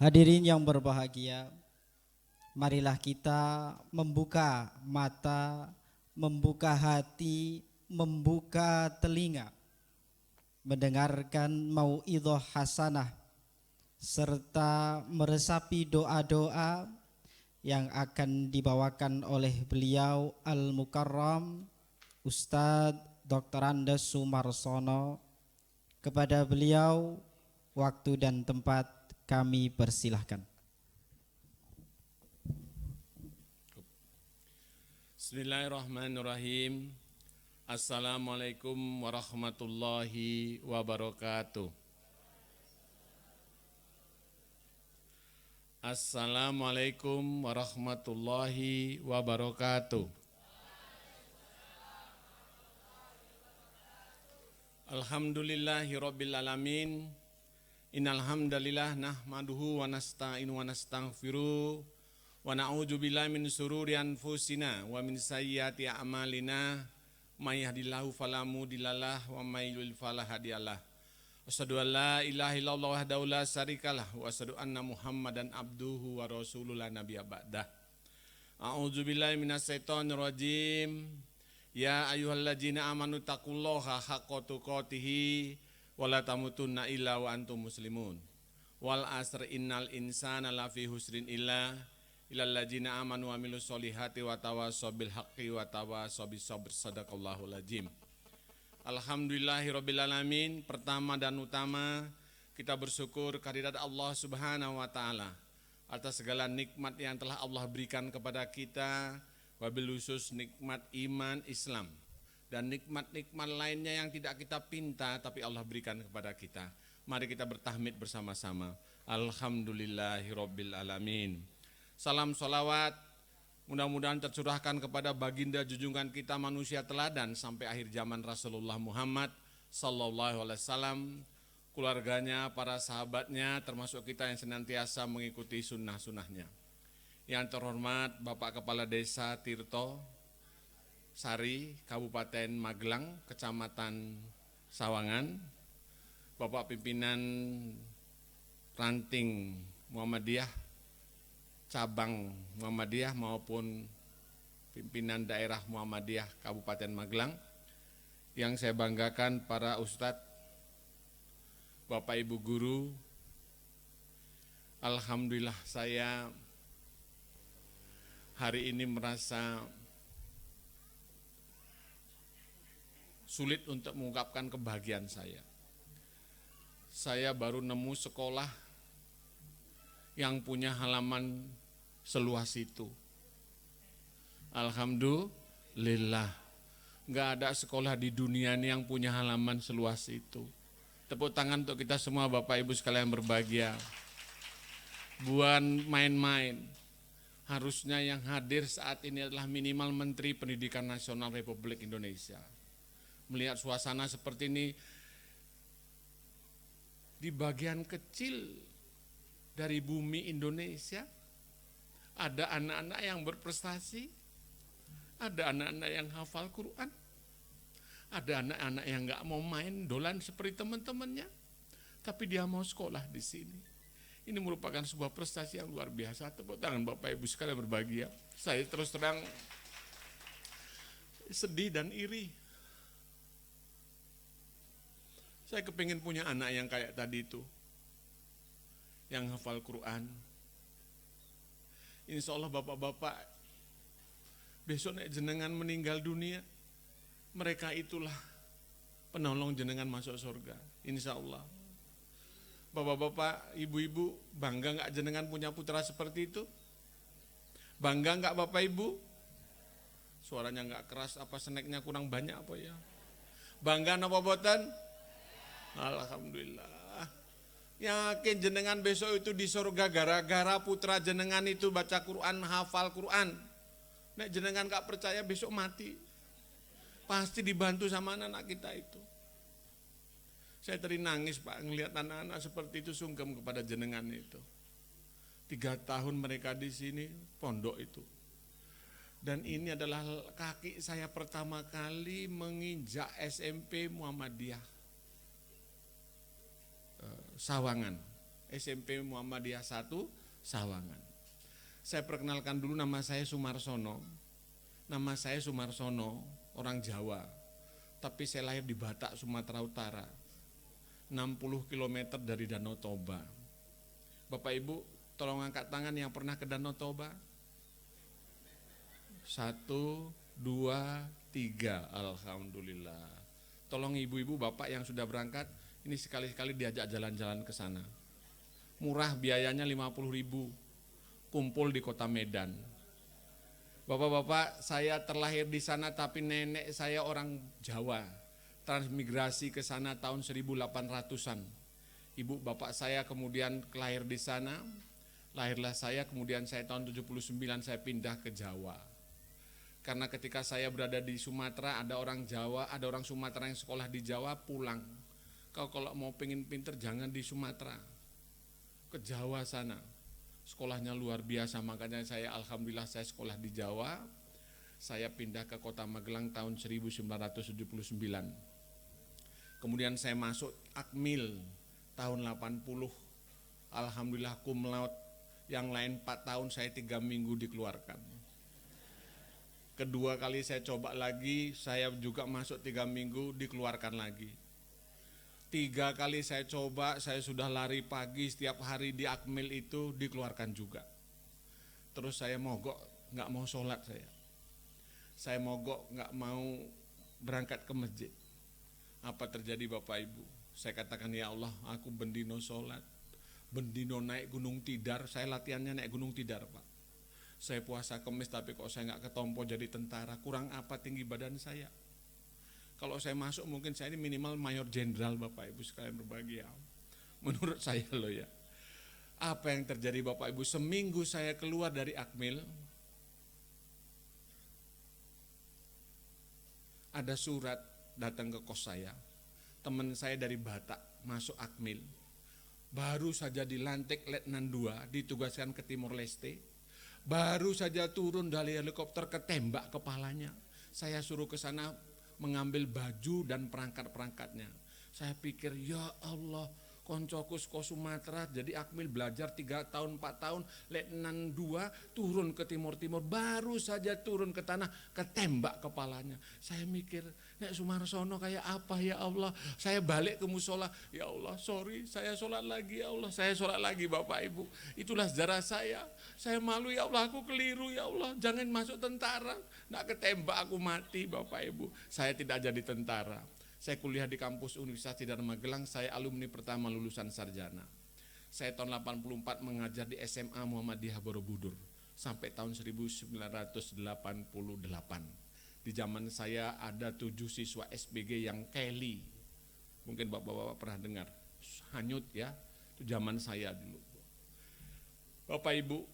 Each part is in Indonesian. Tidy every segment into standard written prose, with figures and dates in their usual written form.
Hadirin yang berbahagia, marilah kita membuka mata, membuka hati, membuka telinga, mendengarkan mau'idhah hasanah, serta meresapi doa-doa yang akan dibawakan oleh beliau Al-Mukarram Ustadz Dr. Andes Sumarsono. Kepada beliau, waktu dan tempat kami persilahkan. Bismillahirrahmanirrahim. Assalamualaikum warahmatullahi wabarakatuh. Assalamualaikum warahmatullahi wabarakatuh. Alhamdulillahi rabbil alamin. Innal hamdalillah nahmaduhu wa nasta'inu wa nastaghfiruh wa na'udzu billahi min syururi anfusina wa min sayyiati a'malina may yahdihillahu fala mudhillalah wa may yudhlil fala hadiyalah. Asyhadu an la ilaha illallah wahdahu la syarikalah wa asyhadu anna Muhammadan abduhu wa rasuluhu la nabiyya ba'dah. A'udzu billahi minasyaitonir rajim. Ya ayyuhalladzina amanu taqullaha haqqa tuqatih wa la tamutunna illa wa antum muslimun. Wal asr innal insana lafi husrin illal ladzina amanu wa amilus solihati wa tawassaw bil haqqi wa tawassaw bis sabr. Sadaqallahul azim. Alhamdulillahirabbil alamin. Pertama dan utama kita bersyukur kehadirat Allah Subhanahu wa taala atas segala nikmat yang telah Allah berikan kepada kita, wabil khusus nikmat iman Islam dan nikmat-nikmat lainnya yang tidak kita pinta tapi Allah berikan kepada kita. Mari kita bertahmid bersama-sama. Alhamdulillahirabbil alamin. Salam salawat mudah-mudahan tercurahkan kepada baginda junjungan kita manusia teladan sampai akhir zaman Rasulullah Muhammad sallallahu alaihi wasallam, keluarganya, para sahabatnya, termasuk kita yang senantiasa mengikuti sunnah-sunnahnya. Yang terhormat Bapak Kepala Desa Tirto Sari, Kabupaten Magelang, Kecamatan Sawangan, Bapak Pimpinan Ranting Muhammadiyah, Cabang Muhammadiyah maupun Pimpinan Daerah Muhammadiyah Kabupaten Magelang, yang saya banggakan para ustadz, Bapak Ibu Guru. Alhamdulillah saya hari ini merasa sulit untuk mengungkapkan kebahagiaan saya. Saya baru nemu sekolah yang punya halaman seluas itu. Alhamdulillah, nggak ada sekolah di dunia ini yang punya halaman seluas itu. Tepuk tangan untuk kita semua Bapak Ibu sekalian berbahagia. Bukan main-main. Harusnya yang hadir saat ini adalah minimal Menteri Pendidikan Nasional Republik Indonesia. Melihat suasana seperti ini, di bagian kecil dari bumi Indonesia, ada anak-anak yang berprestasi, ada anak-anak yang hafal Quran, ada anak-anak yang nggak mau main dolan seperti teman-temannya, tapi dia mau sekolah di sini. Ini merupakan sebuah prestasi yang luar biasa. Tepuk tangan Bapak Ibu sekalian berbahagia. Saya terus terang sedih dan iri. Saya kepingin punya anak yang kayak tadi itu, yang hafal Quran. Insya Allah bapak-bapak, besok nek jenengan meninggal dunia, mereka itulah penolong jenengan masuk surga. Insya Allah. Bapak-bapak, ibu-ibu, bangga nggak jenengan punya putra seperti itu? Bangga nggak Bapak Ibu? Suaranya nggak keras, apa snacknya kurang banyak apa ya? Bangga apa boten? Alhamdulillah. Yakin jenengan besok itu di surga gara-gara putra jenengan itu baca Quran, hafal Quran. Nek jenengan gak percaya besok mati. Pasti dibantu sama anak-anak kita itu. Saya tadi nangis Pak ngelihat anak-anak seperti itu, sungkem kepada jenengan itu. 3 tahun mereka di sini pondok itu. Dan ini adalah kaki saya pertama kali menginjak SMP Muhammadiyah Sawangan, SMP Muhammadiyah 1 Sawangan. Saya perkenalkan dulu, nama saya Sumarsono. Nama saya Sumarsono, orang Jawa. Tapi saya lahir di Batak, Sumatera Utara. 60 km dari Danau Toba. Bapak Ibu, tolong angkat tangan yang pernah ke Danau Toba. 1, 2, 3, alhamdulillah. Tolong ibu-ibu, bapak yang sudah berangkat, ini sekali-sekali diajak jalan-jalan ke sana. Murah, biayanya 50.000. Kumpul di Kota Medan. Bapak-bapak, saya terlahir di sana tapi nenek saya orang Jawa. Transmigrasi ke sana tahun 1800-an. Ibu bapak saya kemudian lahir di sana. Lahirlah saya, kemudian saya tahun 79 saya pindah ke Jawa. Karena ketika saya berada di Sumatera, ada orang Jawa, ada orang Sumatera yang sekolah di Jawa pulang. Kalau mau pengen pinter jangan di Sumatera, ke Jawa sana. Sekolahnya luar biasa, makanya saya alhamdulillah saya sekolah di Jawa. Saya pindah ke Kota Magelang tahun 1979. Kemudian saya masuk Akmil tahun 80. Alhamdulillah cum laude. Yang lain 4 tahun, saya 3 minggu dikeluarkan. Kedua kali saya coba lagi, saya juga masuk 3 minggu, dikeluarkan lagi. 3 kali saya coba, saya sudah lari pagi setiap hari di Akmil itu, dikeluarkan juga. Terus saya mogok, nggak mau sholat saya. Saya mogok, nggak mau berangkat ke masjid. Apa terjadi Bapak Ibu? Saya katakan, ya Allah, aku bendino sholat, bendino naik Gunung Tidar. Saya latihannya naik Gunung Tidar, Pak. Saya puasa Kemis tapi kok saya nggak ketompo jadi tentara. Kurang apa tinggi badan saya? Kalau saya masuk mungkin saya ini minimal mayor jenderal, Bapak Ibu sekalian berbahagia. Menurut saya loh ya. Apa yang terjadi Bapak Ibu? Seminggu saya keluar dari Akmil, ada surat datang ke kos saya. Teman saya dari Batak masuk Akmil. Baru saja dilantik Letnan 2, ditugaskan ke Timor Leste. Baru saja turun dari helikopter, ketembak kepalanya. Saya suruh ke sana mengambil baju dan perangkat-perangkatnya. Saya pikir, ya Allah, koncoku seko Sumatera jadi Akmil belajar 3 tahun 4 tahun, Letnan 2 turun ke timur-timur, baru saja turun ke tanah ketembak kepalanya. Saya mikir, Nek Sumarsono kayak apa ya Allah? Saya balik ke musola, ya Allah sorry, saya sholat lagi ya Allah, saya sholat lagi Bapak Ibu. Itulah sejarah saya. Saya malu ya Allah, aku keliru ya Allah, jangan masuk tentara, nak ketembak aku mati Bapak Ibu. Saya tidak jadi tentara. Saya kuliah di kampus Universitas Tidar Magelang, saya alumni pertama lulusan sarjana. Saya tahun 84 mengajar di SMA Muhammadiyah Borobudur sampai tahun 1988. Di zaman saya ada 7 siswa SPG yang Kelly. Mungkin Bapak-bapak pernah dengar. Hanyut ya, itu zaman saya dulu. Bapak Ibu,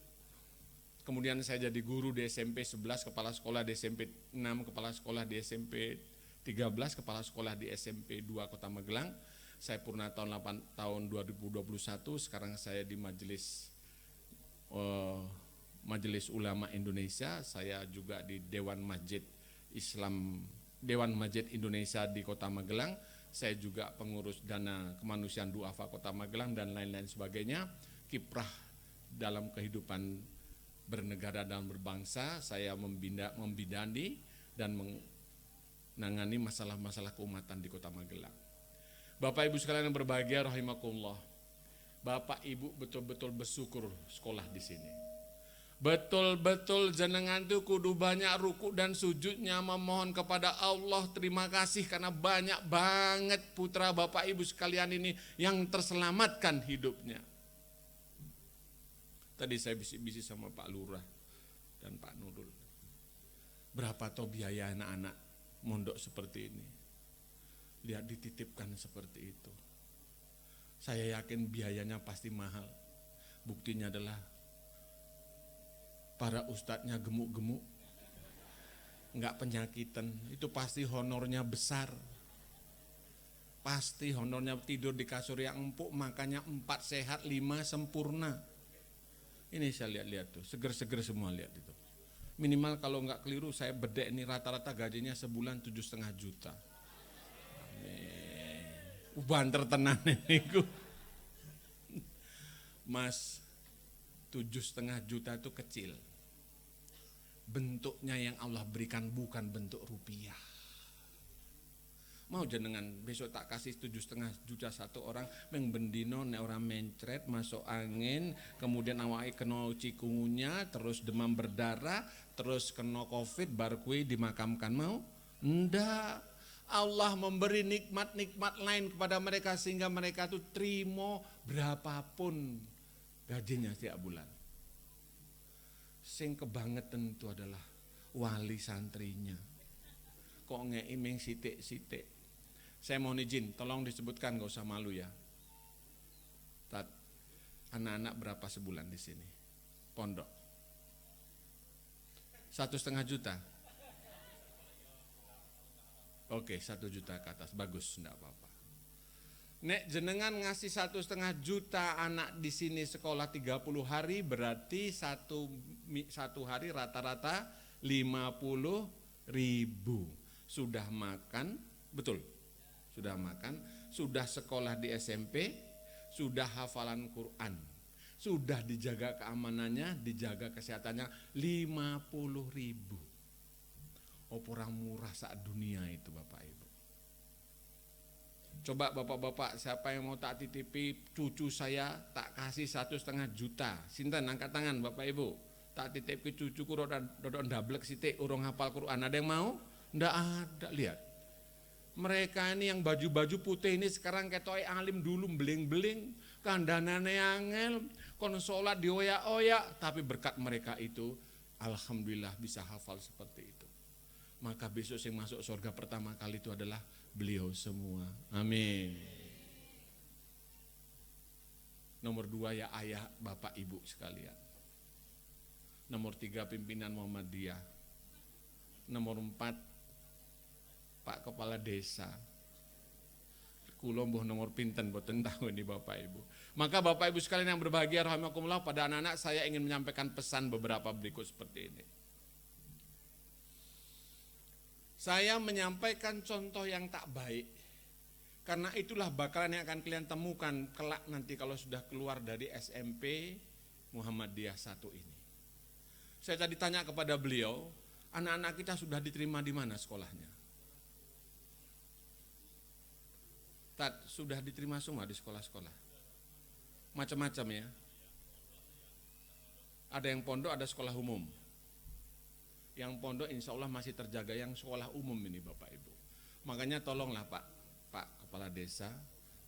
kemudian saya jadi guru di SMP 11, kepala sekolah di SMP 6, kepala sekolah di SMP 13, kepala sekolah di SMP 2 Kota Magelang. Saya purna tahun 2021, sekarang saya di Majelis Ulama Indonesia. Saya juga di Dewan Masjid Indonesia di Kota Magelang. Saya juga pengurus dana kemanusiaan Duafa Kota Magelang dan lain-lain sebagainya. Kiprah dalam kehidupan bernegara dan berbangsa, saya membidani dan menangani masalah-masalah keumatan di Kota Magelang. Bapak Ibu sekalian yang berbahagia rahimakumullah. Bapak Ibu betul-betul bersyukur sekolah di sini. Betul-betul jenengan itu kudu banyak ruku dan sujudnya memohon kepada Allah. Terima kasih karena banyak banget putra Bapak Ibu sekalian ini yang terselamatkan hidupnya. Tadi saya bisik-bisik sama Pak Lurah dan Pak Nurul. Berapa toh biaya anak-anak mondok seperti ini? Lihat dititipkan seperti itu. Saya yakin biayanya pasti mahal. Buktinya adalah para ustadznya gemuk-gemuk, enggak penyakitan, itu pasti honornya besar. Pasti honornya tidur di kasur yang empuk, makanya 4 sehat 5 sempurna. Ini saya lihat-lihat tuh, seger-seger semua lihat itu. Minimal kalau enggak keliru saya bedek ini rata-rata gajinya sebulan 7,5 juta. Banter tenan niku. Mas, 7,5 juta itu kecil. Bentuknya yang Allah berikan bukan bentuk rupiah. Mau jenengan besok tak kasih 7,5 juta satu orang mengbendino nek orang mencret masuk angin, kemudian awake kena cikungunya, terus demam berdarah, terus kena covid baru kui dimakamkan, mau? Ndak. Allah memberi nikmat-nikmat lain kepada mereka sehingga mereka tuh terima berapapun gajinya setiap bulan. Sing kebangetan itu adalah wali santrinya. Kok ngeiming sitik-sitik. Saya mohon izin, tolong disebutkan, gak usah malu ya. Anak-anak berapa sebulan di sini? Pondok 1,5 juta. Oke, 1 juta ke atas, bagus, enggak apa-apa. Nek jenengan ngasih 1,5 juta anak di sini sekolah 30 hari, berarti satu hari rata-rata 50.000. Sudah makan, betul? Sudah makan, sudah sekolah di SMP, sudah hafalan Quran, sudah dijaga keamanannya, dijaga kesehatannya 50.000. Orang murah saat dunia itu Bapak Ibu. Coba bapak-bapak siapa yang mau tak titipi cucu saya tak kasih 1,5 juta. Sinten angkat tangan Bapak Ibu. Tak titip ke cucuku rodok ndablek sithik urung hafal Quran. Ada yang mau? Ndak ada, lihat. Mereka ini yang baju-baju putih ini sekarang ketoke alim dulu beling-beling, kandanane angel, kon salat dioyak-oyak, tapi berkat mereka itu alhamdulillah bisa hafal seperti itu. Maka besok yang masuk surga pertama kali itu adalah beliau semua. Amin. Nomor 2 ya ayah bapak ibu sekalian. Nomor 3 pimpinan Muhammadiyah. Nomor 4 Pak Kepala Desa. Kulo mbuh nomor pinten boten tahu ini Bapak Ibu. Maka Bapak Ibu sekalian yang berbahagia rahimakumullah, pada anak-anak saya ingin menyampaikan pesan beberapa berikut seperti ini. Saya menyampaikan contoh yang tak baik. Karena itulah bakalan yang akan kalian temukan kelak nanti kalau sudah keluar dari SMP Muhammadiyah 1 ini. Saya tadi tanya kepada beliau, anak-anak kita sudah diterima di mana sekolahnya? Sudah diterima semua di sekolah-sekolah. Macam-macam ya. Ada yang pondok, ada sekolah umum. Yang pondok insya Allah masih terjaga, yang sekolah umum ini Bapak Ibu. Makanya tolonglah Pak Kepala Desa,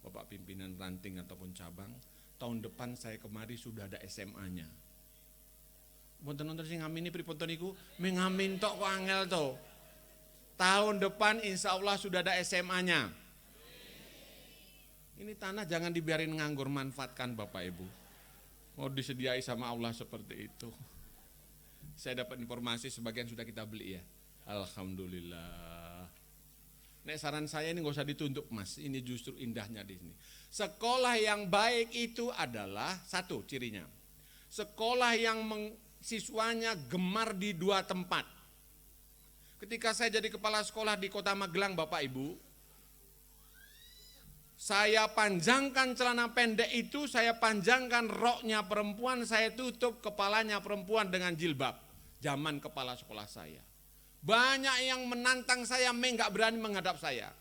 Bapak Pimpinan Ranting ataupun cabang, tahun depan saya kemari sudah ada SMA-nya. Wonten-wonten sing ngamini pripun niku, mengamin tok kok angel to. Tahun depan insya Allah sudah ada SMA-nya. Ini tanah jangan dibiarin nganggur, manfaatkan Bapak Ibu. Mau disediai sama Allah seperti itu. Saya dapat informasi sebagian sudah kita beli ya. Alhamdulillah. Nek saran saya ini gak usah dituntut Mas, ini justru indahnya di sini. Sekolah yang baik itu adalah satu cirinya. Sekolah yang siswanya gemar di 2 tempat. Ketika saya jadi kepala sekolah di Kota Magelang Bapak Ibu, saya panjangkan celana pendek itu, saya panjangkan roknya perempuan, saya tutup kepalanya perempuan dengan jilbab. Zaman kepala sekolah saya. Banyak yang menantang saya, enggak berani menghadap saya.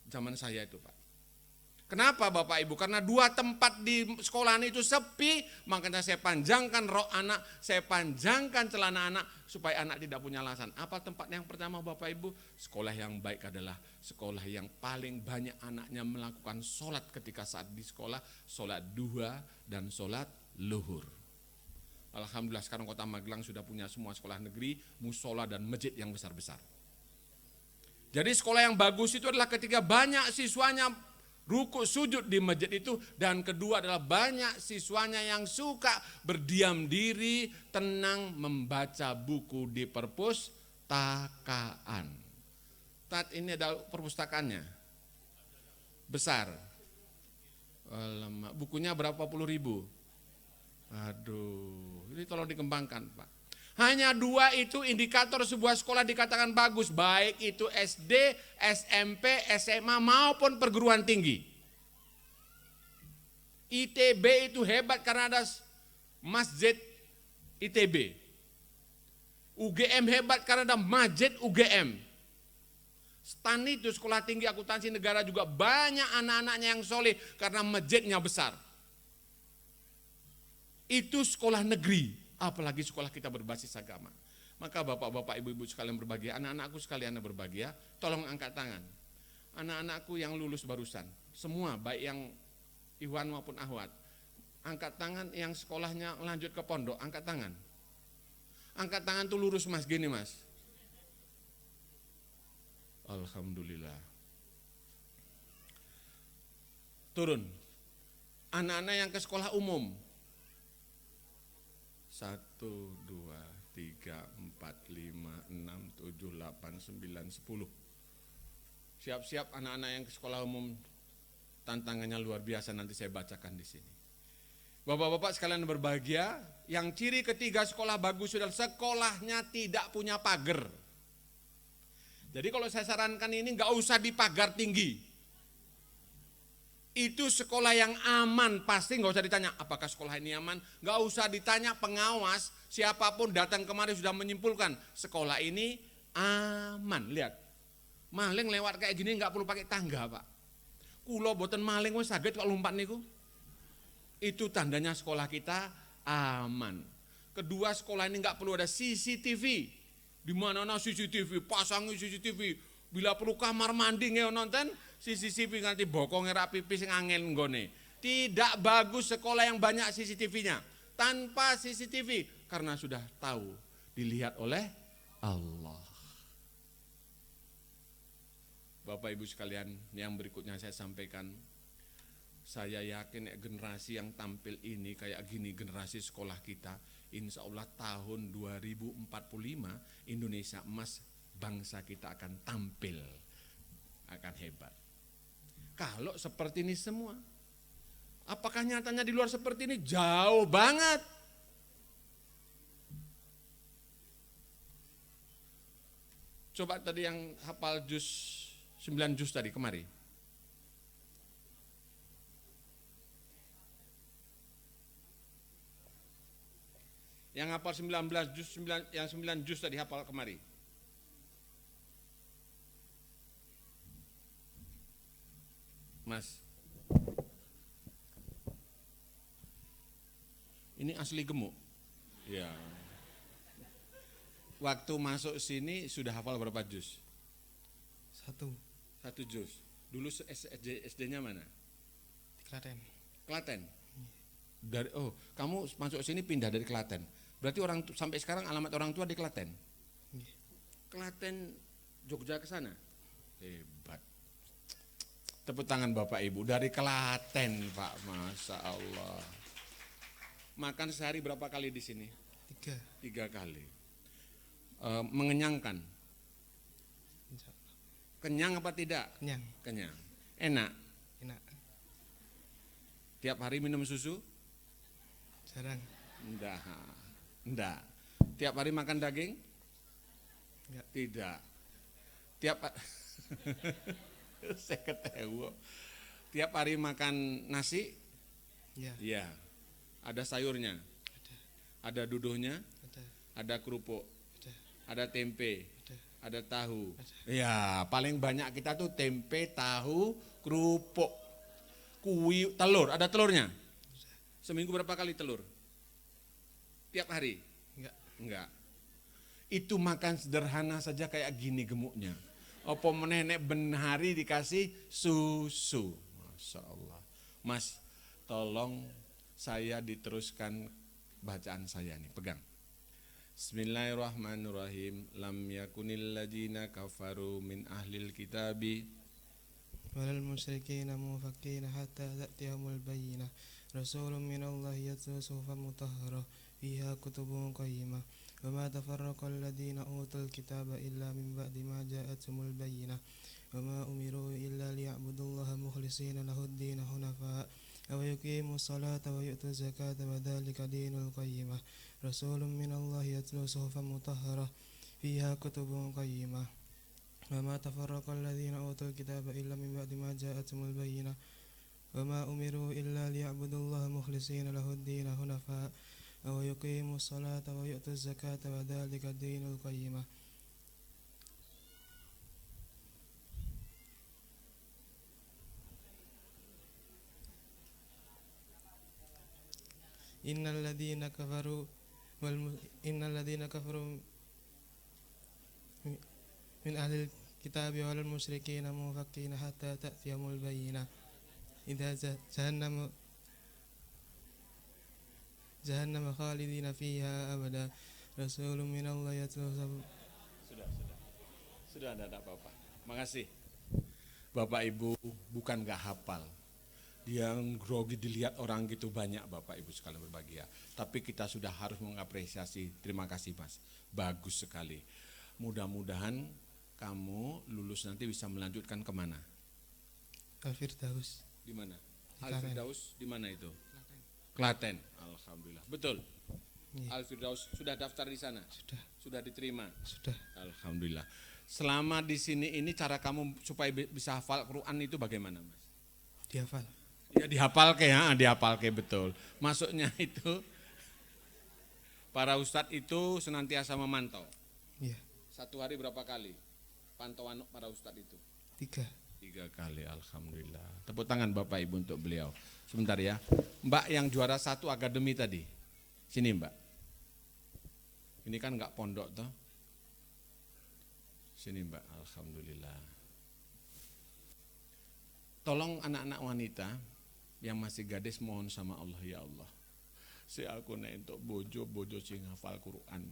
Zaman saya itu Pak. Kenapa Bapak Ibu? Karena 2 tempat di sekolahan itu sepi, makanya saya panjangkan rok anak, saya panjangkan celana anak, supaya anak tidak punya alasan. Apa tempat yang pertama Bapak Ibu? Sekolah yang baik adalah sekolah yang paling banyak anaknya melakukan sholat ketika saat di sekolah, sholat duha dan sholat luhur. Alhamdulillah sekarang Kota Magelang sudah punya semua sekolah negeri, musola dan masjid yang besar-besar. Jadi sekolah yang bagus itu adalah ketika banyak siswanya rukuk sujud di masjid itu, dan kedua adalah banyak siswanya yang suka berdiam diri, tenang membaca buku di perpustakaan. Ini ada perpustakaannya, besar. Bukunya berapa puluh ribu? Aduh, ini tolong dikembangkan Pak. Hanya 2 itu indikator sebuah sekolah dikatakan bagus, baik itu SD, SMP, SMA maupun perguruan tinggi. ITB itu hebat karena ada Masjid ITB. UGM hebat karena ada Masjid UGM. STAN itu Sekolah Tinggi Akuntansi Negara juga banyak anak-anaknya yang soleh karena masjidnya besar. Itu sekolah negeri, apalagi sekolah kita berbasis agama. Maka bapak-bapak, ibu-ibu sekalian berbahagia, anak-anakku sekalian berbahagia, tolong angkat tangan. Anak-anakku yang lulus barusan, semua baik yang Iwan maupun Ahwat, angkat tangan yang sekolahnya lanjut ke pondok, angkat tangan. Angkat tangan tuh lurus mas, gini mas. Alhamdulillah. Turun. Anak-anak yang ke sekolah umum. 1, 2, 3, 4, 5, 6, 7, 8, 9, 10. Siap-siap anak-anak yang ke sekolah umum, tantangannya luar biasa, nanti saya bacakan di sini. Bapak-bapak sekalian berbahagia, yang ciri ketiga sekolah bagus adalah sekolahnya tidak punya pagar. Jadi kalau saya sarankan ini nggak usah dipagar tinggi. Itu sekolah yang aman, pasti nggak usah ditanya apakah sekolah ini aman. Nggak usah ditanya pengawas, siapapun datang kemari sudah menyimpulkan sekolah ini aman. Lihat, maling lewat kayak gini nggak perlu pakai tangga pak. Kulo boten maling wis saged kok lompat niku. Itu tandanya sekolah kita aman. Kedua, sekolah ini nggak perlu ada CCTV. Di mana-mana CCTV, pasangi CCTV. Bila perlu kamar mandi nggih nonton CCTV nganti bokong ngerak pipis sing angel nggone. Tidak bagus sekolah yang banyak CCTV-nya. Tanpa CCTV karena sudah tahu dilihat oleh Allah. Bapak Ibu sekalian, yang berikutnya saya sampaikan, saya yakin generasi yang tampil ini kayak gini, generasi sekolah kita, insya Allah tahun 2045 Indonesia emas, bangsa kita akan tampil, akan hebat. Kalau seperti ini semua, apakah nyatanya di luar seperti ini? Jauh banget. Coba tadi yang hafal juz 9 juz tadi kemari. Yang hafal 19 juz, yang 9 juz tadi hafal kemari. Mas. Ini asli gemuk. Ya. Waktu masuk sini sudah hafal berapa juz? 1 juz. Dulu SD-nya mana? Di Klaten. Klaten. Dari kamu masuk sini pindah dari Klaten. Berarti sampai sekarang alamat orang tua di Klaten. Klaten Jogja ke sana. Hebat. Tepuk tangan Bapak Ibu dari Klaten, Pak. Masya Allah. Makan sehari berapa kali di sini? 3 kali. Mengenyangkan. Kenyang apa tidak? Kenyang. Enak. Tiap hari minum susu? Jarang. Enggak. Tiap hari makan daging? Enggak. Tidak. Saya ketawa. Tiap hari makan nasi? Ya. Iya. Ada sayurnya? Ada duduhnya? Ada kerupuk? Ada tempe? Ada tahu? Ya, paling banyak kita tuh tempe, tahu, kerupuk, kuih, telur. Ada telurnya? Seminggu berapa kali telur? Tiap hari? Enggak. Itu makan sederhana saja kayak gini gemuknya. Apa menenek ben hari dikasih susu. Masya Allah. Mas, tolong saya diteruskan bacaan saya nih, pegang. Bismillahirrahmanirrahim. Lam yakunil ladina kafaru min ahlil kitabi walal musyrikina mufakkina hatta ta'tiyahumul bayyinah. Rasulun minallahi yatlu suhufan mutahharah fiha kutubun qayyimah. Wa ma tafarraqal ladina utul kitaba illa min ba'di ma ja'atumul bayyinah. Wa ma umiru illa liya'budullaha mukhlishina lahud-din hunafa wa yuqimus salata wa yu'tuz zakata wa dzalika dinul qayyimah. Rasulun minallahi yatlu suhufan mutahharah fiha kutubun qayyimah. Wa ma tafarraqal ladzina utul kitaba illa min ba'di ma ja'atumul bayyinah. وما أمروا إلا ليعبدوا الله مخلصين له الدين حنفاء ويقيموا الصلاة ويؤتوا الزكاة وذلك الدين القيمة إن الذين كفروا من أهل الكتاب والمشركين منفكين حتى تأتيهم البينة إذا جهنم خالدين فيها أبدا رسول من الله يتلو. Sudah ada apa-apa. Makasih. Bapak Ibu bukan gak hafal. Yang grogi dilihat orang gitu banyak Bapak Ibu sekalian berbahagia. Tapi kita sudah harus mengapresiasi. Terima kasih Mas. Bagus sekali. Mudah-mudahan kamu lulus nanti bisa melanjutkan kemana? Al-Firdaus. Di mana? Klaten. Al-Firdaus di mana itu? Klaten. Alhamdulillah. Betul. Iya. Al-Firdaus sudah daftar di sana? Sudah diterima? Sudah. Alhamdulillah. Selama di sini ini cara kamu supaya bisa hafal Quran itu bagaimana Mas? Dihafal. Ya dihafalke ya, dihafalke betul. Maksudnya itu para ustadz itu senantiasa memantau. Iya. Satu hari berapa kali pantauan para ustadz itu? 3. 3 kali, alhamdulillah. Tepuk tangan Bapak Ibu untuk beliau. Sebentar ya, Mbak yang juara 1 akademi tadi, sini Mbak. Ini kan nggak pondok toh. Sini Mbak, alhamdulillah. Tolong anak-anak wanita yang masih gadis mohon sama Allah, ya Allah. Si aku nek entuk bojo sing hafal Quran.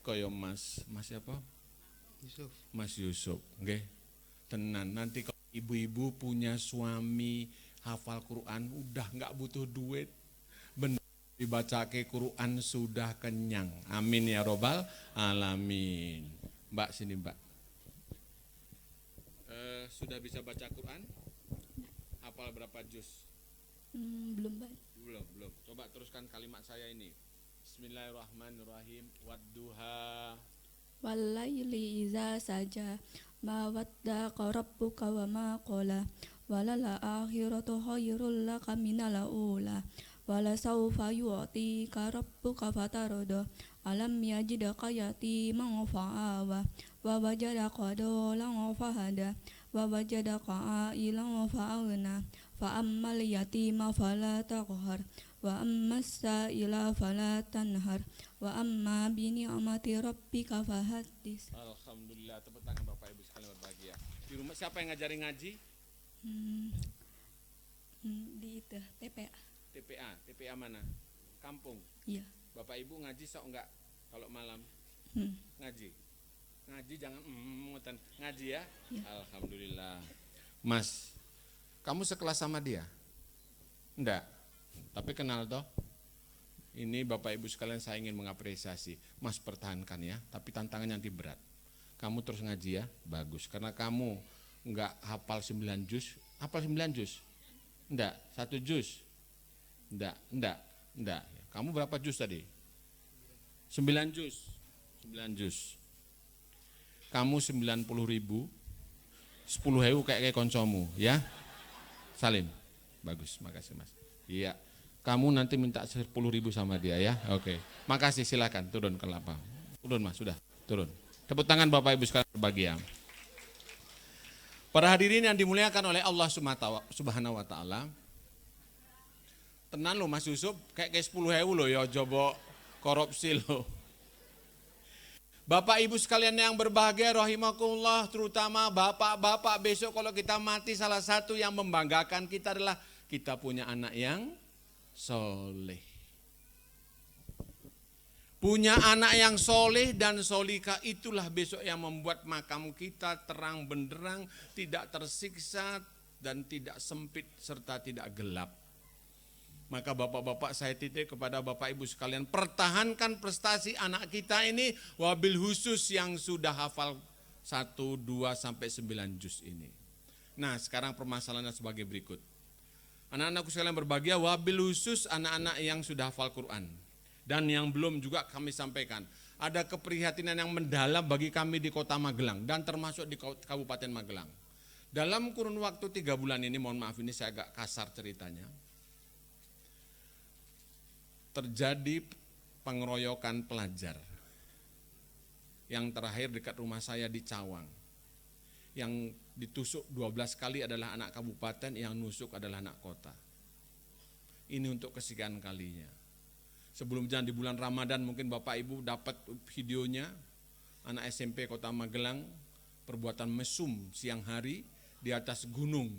Kaya Mas siapa? Yusuf. Mas Yusuf, nggih. Tenan, nanti kalau ibu-ibu punya suami hafal Quran udah nggak butuh duit. Benar dibacake Quran sudah kenyang. Amin ya robbal alamin. Mbak sini Mbak. Sudah bisa baca Quran? Hafal berapa juz? Belum, Pak. Belum. Coba teruskan kalimat saya ini. Bismillahirrahmanirrahim. Wadduha. Walaili iza saja ma waddaka rabbuka wa ma qala walal akhiratu khairul laka minal ula wala sawfa yu'tika rabbuka fatarda alam yajidaka yatiman fa'awa wa wajadaka dolan fahada wa wajadaka ailan fa'agna fa ammal yatima fala taqhar wa ammas sa'ila fala tanhar wa amma bi ni'mati rabbika fahaddits. Alhamdulillah, tepuk tangan Bapak Ibu sekalian berbahagia. Di rumah siapa yang ngajarin ngaji? Di itu TPA. TPA mana? Kampung. Iya. Bapak Ibu ngaji sok enggak kalau malam? Ngaji jangan ngoten. Ngaji ya? Ya. Alhamdulillah. Mas, kamu sekelas sama dia? Enggak. Tapi kenal toh? Ini Bapak Ibu sekalian saya ingin mengapresiasi. Mas pertahankan ya, tapi tantangannya nanti berat. Kamu terus ngaji ya, bagus. Karena kamu enggak hafal 9 juz. Hafal 9 juz? Enggak, 1 juz? Enggak. Kamu berapa juz tadi? 9 juz. 9 juz. Kamu 90.000, 10.000 kayak koncomu ya. Salim. Bagus, makasih Mas. Iya. Kamu nanti minta 10.000 sama dia ya. Oke. Makasih, silakan turun ke lapang. Turun Mas, sudah, turun. Tepuk tangan Bapak Ibu sekalian berbahagia. Para hadirin yang dimuliakan oleh Allah Subhanahu wa taala. Tenan lo Mas Yusuf, kayak 10.000 lo ya coba korupsi lo. Bapak Ibu sekalian yang berbahagia rahimakumullah, terutama bapak-bapak, besok kalau kita mati salah satu yang membanggakan kita adalah kita punya anak yang soleh. Punya anak yang soleh dan solika itulah besok yang membuat makam kita terang benderang, tidak tersiksa dan tidak sempit serta tidak gelap. Maka bapak-bapak saya titip kepada bapak ibu sekalian, pertahankan prestasi anak kita ini, wabil khusus yang sudah hafal 1, 2 sampai 9 juz ini. Nah sekarang permasalahannya sebagai berikut. Anak-anakku sekalian berbahagia, wabil khusus anak-anak yang sudah hafal Quran. Dan yang belum juga kami sampaikan. Ada keprihatinan yang mendalam bagi kami di kota Magelang dan termasuk di Kabupaten Magelang. Dalam kurun waktu 3 bulan ini, mohon maaf ini saya agak kasar ceritanya, terjadi pengeroyokan pelajar. Yang terakhir dekat rumah saya di Cawang. Yang ditusuk 12 kali adalah anak kabupaten, yang nusuk adalah anak kota. Ini untuk kesekian kalinya. Sebelumnya di bulan Ramadan mungkin Bapak Ibu dapat videonya, anak SMP Kota Magelang, perbuatan mesum siang hari di atas gunung,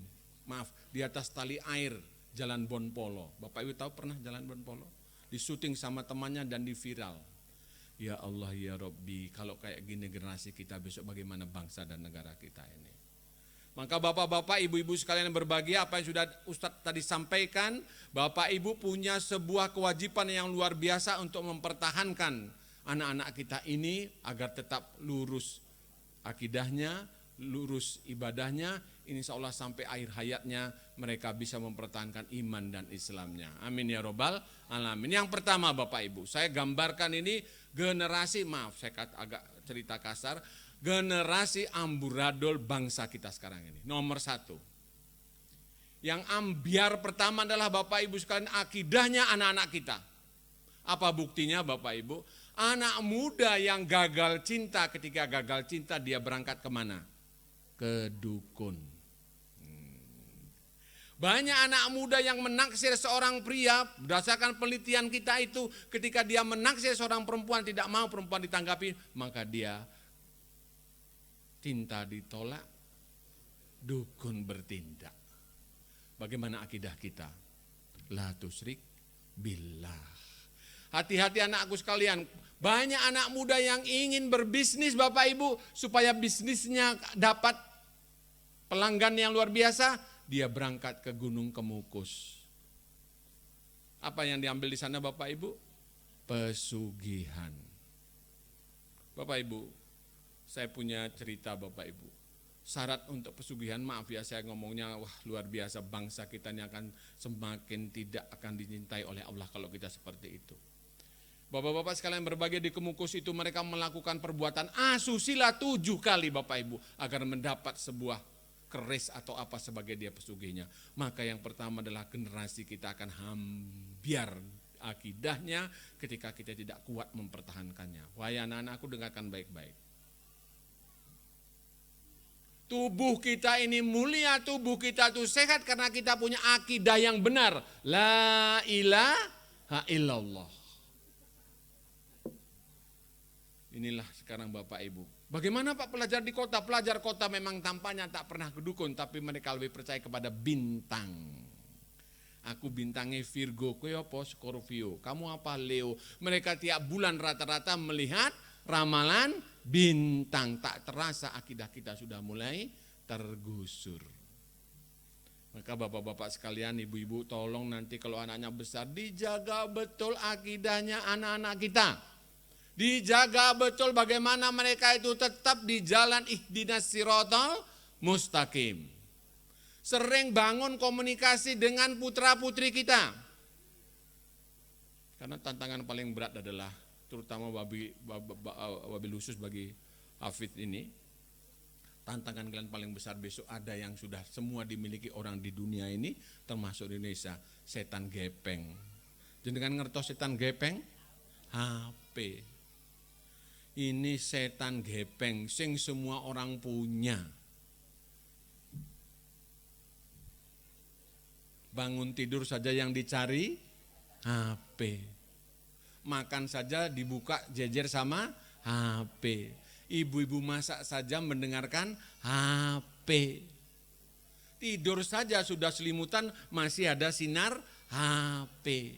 di atas tali air Jalan Bonpolo. Bapak Ibu tahu pernah Jalan Bonpolo? Disuting sama temannya dan di viral. Ya Allah ya Rabbi, kalau kayak gini generasi kita besok bagaimana bangsa dan negara kita ini. Maka bapak-bapak, ibu-ibu sekalian yang berbahagia, apa yang sudah Ustadz tadi sampaikan, bapak ibu punya sebuah kewajiban yang luar biasa untuk mempertahankan anak-anak kita ini agar tetap lurus akidahnya, lurus ibadahnya, insya Allah sampai akhir hayatnya mereka bisa mempertahankan iman dan Islamnya. Amin ya robbal alamin. Yang pertama Bapak Ibu, saya gambarkan ini generasi, maaf saya agak cerita kasar, generasi amburadul bangsa kita sekarang ini. Nomor 1. Yang ambiar pertama adalah Bapak Ibu sekalian akidahnya anak-anak kita. Apa buktinya Bapak Ibu? Anak muda yang gagal cinta, ketika gagal cinta dia berangkat kemana? Ke dukun. Banyak anak muda yang menaksir seorang pria, berdasarkan penelitian kita itu, ketika dia menaksir seorang perempuan, tidak mau perempuan ditanggapi, maka dia cinta ditolak, dukun bertindak. Bagaimana akidah kita? La tusyrik billah. Hati-hati anakku sekalian, banyak anak muda yang ingin berbisnis Bapak Ibu, supaya bisnisnya dapat pelanggan yang luar biasa, dia berangkat ke Gunung Kemukus. Apa yang diambil di sana Bapak Ibu? Pesugihan. Bapak Ibu, saya punya cerita Bapak Ibu. Syarat untuk pesugihan, maaf ya saya ngomongnya, wah luar biasa, bangsa kita ini akan semakin tidak akan dicintai oleh Allah kalau kita seperti itu. Bapak-bapak sekalian berbagai di Kemukus itu mereka melakukan perbuatan asusila 7 kali Bapak Ibu agar mendapat sebuah keris atau apa sebagai dia pesugihnya. Maka yang pertama adalah generasi kita akan hambiar akidahnya ketika kita tidak kuat mempertahankannya. Wahai anak-anakku, dengarkan baik-baik. Tubuh kita ini mulia, tubuh kita itu sehat karena kita punya akidah yang benar. La ilaha illallah. Inilah sekarang Bapak Ibu. Bagaimana Pak pelajar di kota? Pelajar kota memang tampaknya tak pernah ke dukun, tapi mereka lebih percaya kepada bintang. Aku bintangnya Virgo, kowe apa Scorpio, kamu apa Leo. Mereka tiap bulan rata-rata melihat ramalan bintang. Tak terasa akidah kita sudah mulai tergusur. Maka bapak-bapak sekalian, ibu-ibu, tolong nanti kalau anaknya besar dijaga betul akidahnya anak-anak kita. Dijaga betul bagaimana mereka itu tetap di jalan ihdinas siratal mustaqim. Sering bangun komunikasi dengan putra-putri kita. Karena tantangan paling berat adalah terutama wabil khusus bagi Hafidz ini. Tantangan kalian paling besar besok ada yang sudah semua dimiliki orang di dunia ini termasuk di Indonesia, setan gepeng. Jenengan ngertos setan gepeng? HP. Ini setan gepeng sing semua orang punya. Bangun tidur saja yang dicari HP. Makan saja dibuka jejer sama HP. Ibu-ibu masak saja mendengarkan HP. Tidur saja sudah selimutan masih ada sinar HP.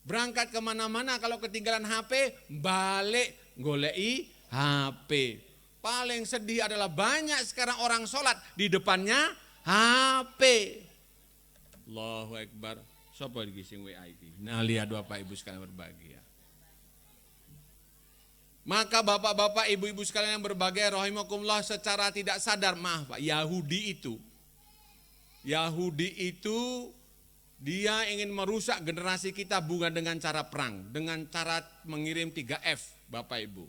Berangkat kemana-mana kalau ketinggalan HP, balik golei HP. Paling sedih adalah banyak sekarang orang sholat di depannya HP. Allahu Akbar. Siapa lagi sing WA iki? Nah lihat Bapak Ibu sekalian berbahagia. Maka bapak-bapak, ibu-ibu sekalian yang berbahagia rahimakumullah, secara tidak sadar, maaf Pak, Yahudi itu dia ingin merusak generasi kita bukan dengan cara perang, dengan cara mengirim 3F Bapak Ibu.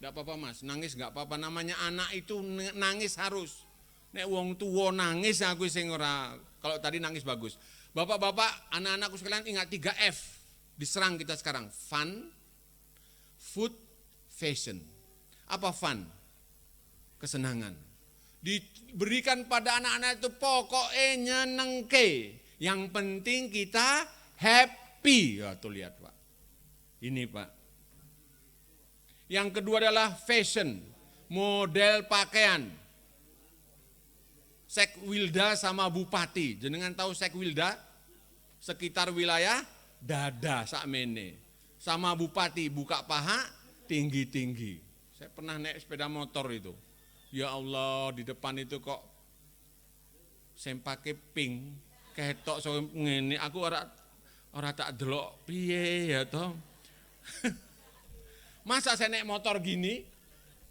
Enggak apa-apa Mas, nangis enggak apa-apa, namanya anak itu nangis harus. Nek wong tuwa nangis aku sing ora, kalau tadi nangis bagus. Bapak-bapak, anak-anakku sekalian ingat 3F. Diserang kita sekarang, fun, food, fashion. Apa fun? Kesenangan. Diberikan pada anak-anak itu pokoknya nyenengke. Yang penting kita happy. Ya, tuh lihat Pak. Ini Pak. Yang kedua adalah fashion, model pakaian. Sekwilda sama bupati. Jenengan tahu Sekwilda? Sekitar wilayah dada sakmene. Sama bupati buka paha tinggi-tinggi. Saya pernah naik sepeda motor itu. Ya Allah, di depan itu kok saya pakai pink, ketok so ngene, aku ora tak delok piye ya toh. Masa saya naik motor gini?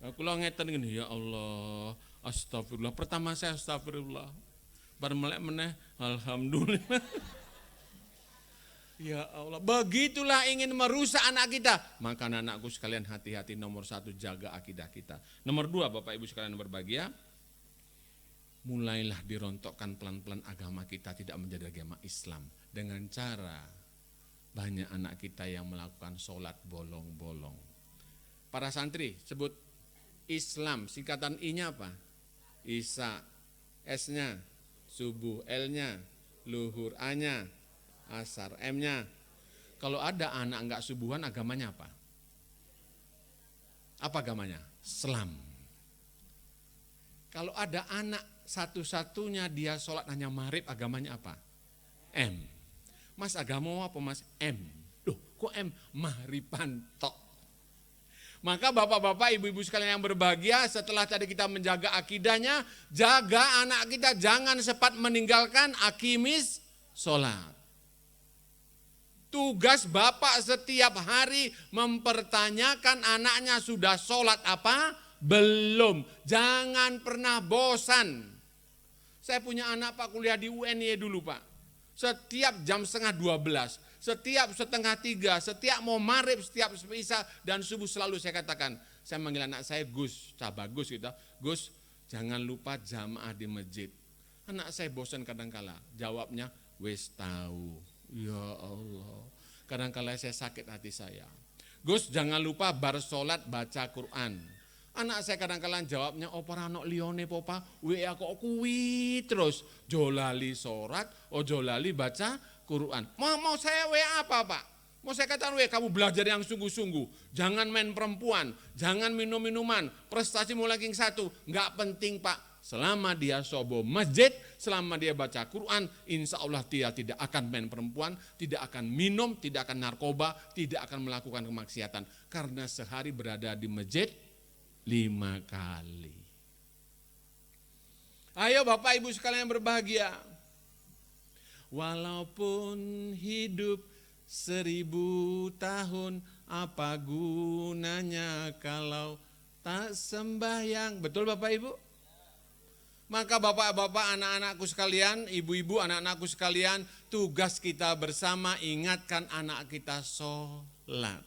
Aku lo ngeten gini, ya Allah, astagfirullah. Pertama saya astagfirullah. Bar melek meneh, alhamdulillah. Ya Allah, begitulah ingin merusak anak kita. Maka anakku sekalian hati-hati, nomor 1 jaga akidah kita. Nomor 2 Bapak Ibu sekalian berbahagia, mulailah dirontokkan pelan-pelan agama kita tidak menjadi agama Islam. Dengan cara banyak anak kita yang melakukan sholat bolong-bolong. Para santri sebut Islam, singkatan I-nya apa? Isa, S-nya, subuh, L-nya, luhur, A-nya, asar, M-nya. Kalau ada anak enggak subuhan, agamanya apa? Apa agamanya? Islam. Kalau ada anak satu-satunya dia sholat hanya maghrib, agamanya apa? M. Mas agama apa Mas? M. Loh kok M? Mahriban tok. Maka bapak-bapak, ibu-ibu sekalian yang berbahagia, setelah tadi kita menjaga akidahnya, jaga anak kita jangan sempat meninggalkan akimis sholat. Tugas bapak setiap hari mempertanyakan anaknya sudah sholat apa? Belum. Jangan pernah bosan. Saya punya anak Pak kuliah di UNY dulu Pak. Setiap jam 11:30, setiap 2:30, setiap mau maghrib, setiap isya dan subuh selalu saya katakan. Saya manggil anak saya Gus, bagus gitu. Gus, jangan lupa jamaah di masjid. Anak saya bosan kadangkala. Jawabnya, wis tahu. Ya Allah, kadang-kala saya sakit hati saya. Gus jangan lupa bar sholat baca Quran. Anak saya kadang-kala jawabnya, oh para anak lione popa, WA kok kuwi terus. Jolali sholat, jolali baca Quran. Mau saya WA apa Pak? Mau saya katakan kamu belajar yang sungguh-sungguh. Jangan main perempuan, jangan minum-minuman, prestasi mulai ranking 1. Enggak penting Pak. Selama dia sobo masjid, selama dia baca Quran, insya Allah dia tidak akan main perempuan, tidak akan minum, tidak akan narkoba, tidak akan melakukan kemaksiatan. Karena sehari berada di masjid 5 kali. Ayo Bapak Ibu sekalian yang berbahagia. Walaupun hidup 1000 tahun, apa gunanya kalau tak sembahyang. Betul Bapak Ibu? Maka bapak-bapak, anak-anakku sekalian, ibu-ibu, anak-anakku sekalian, tugas kita bersama ingatkan anak kita sholat.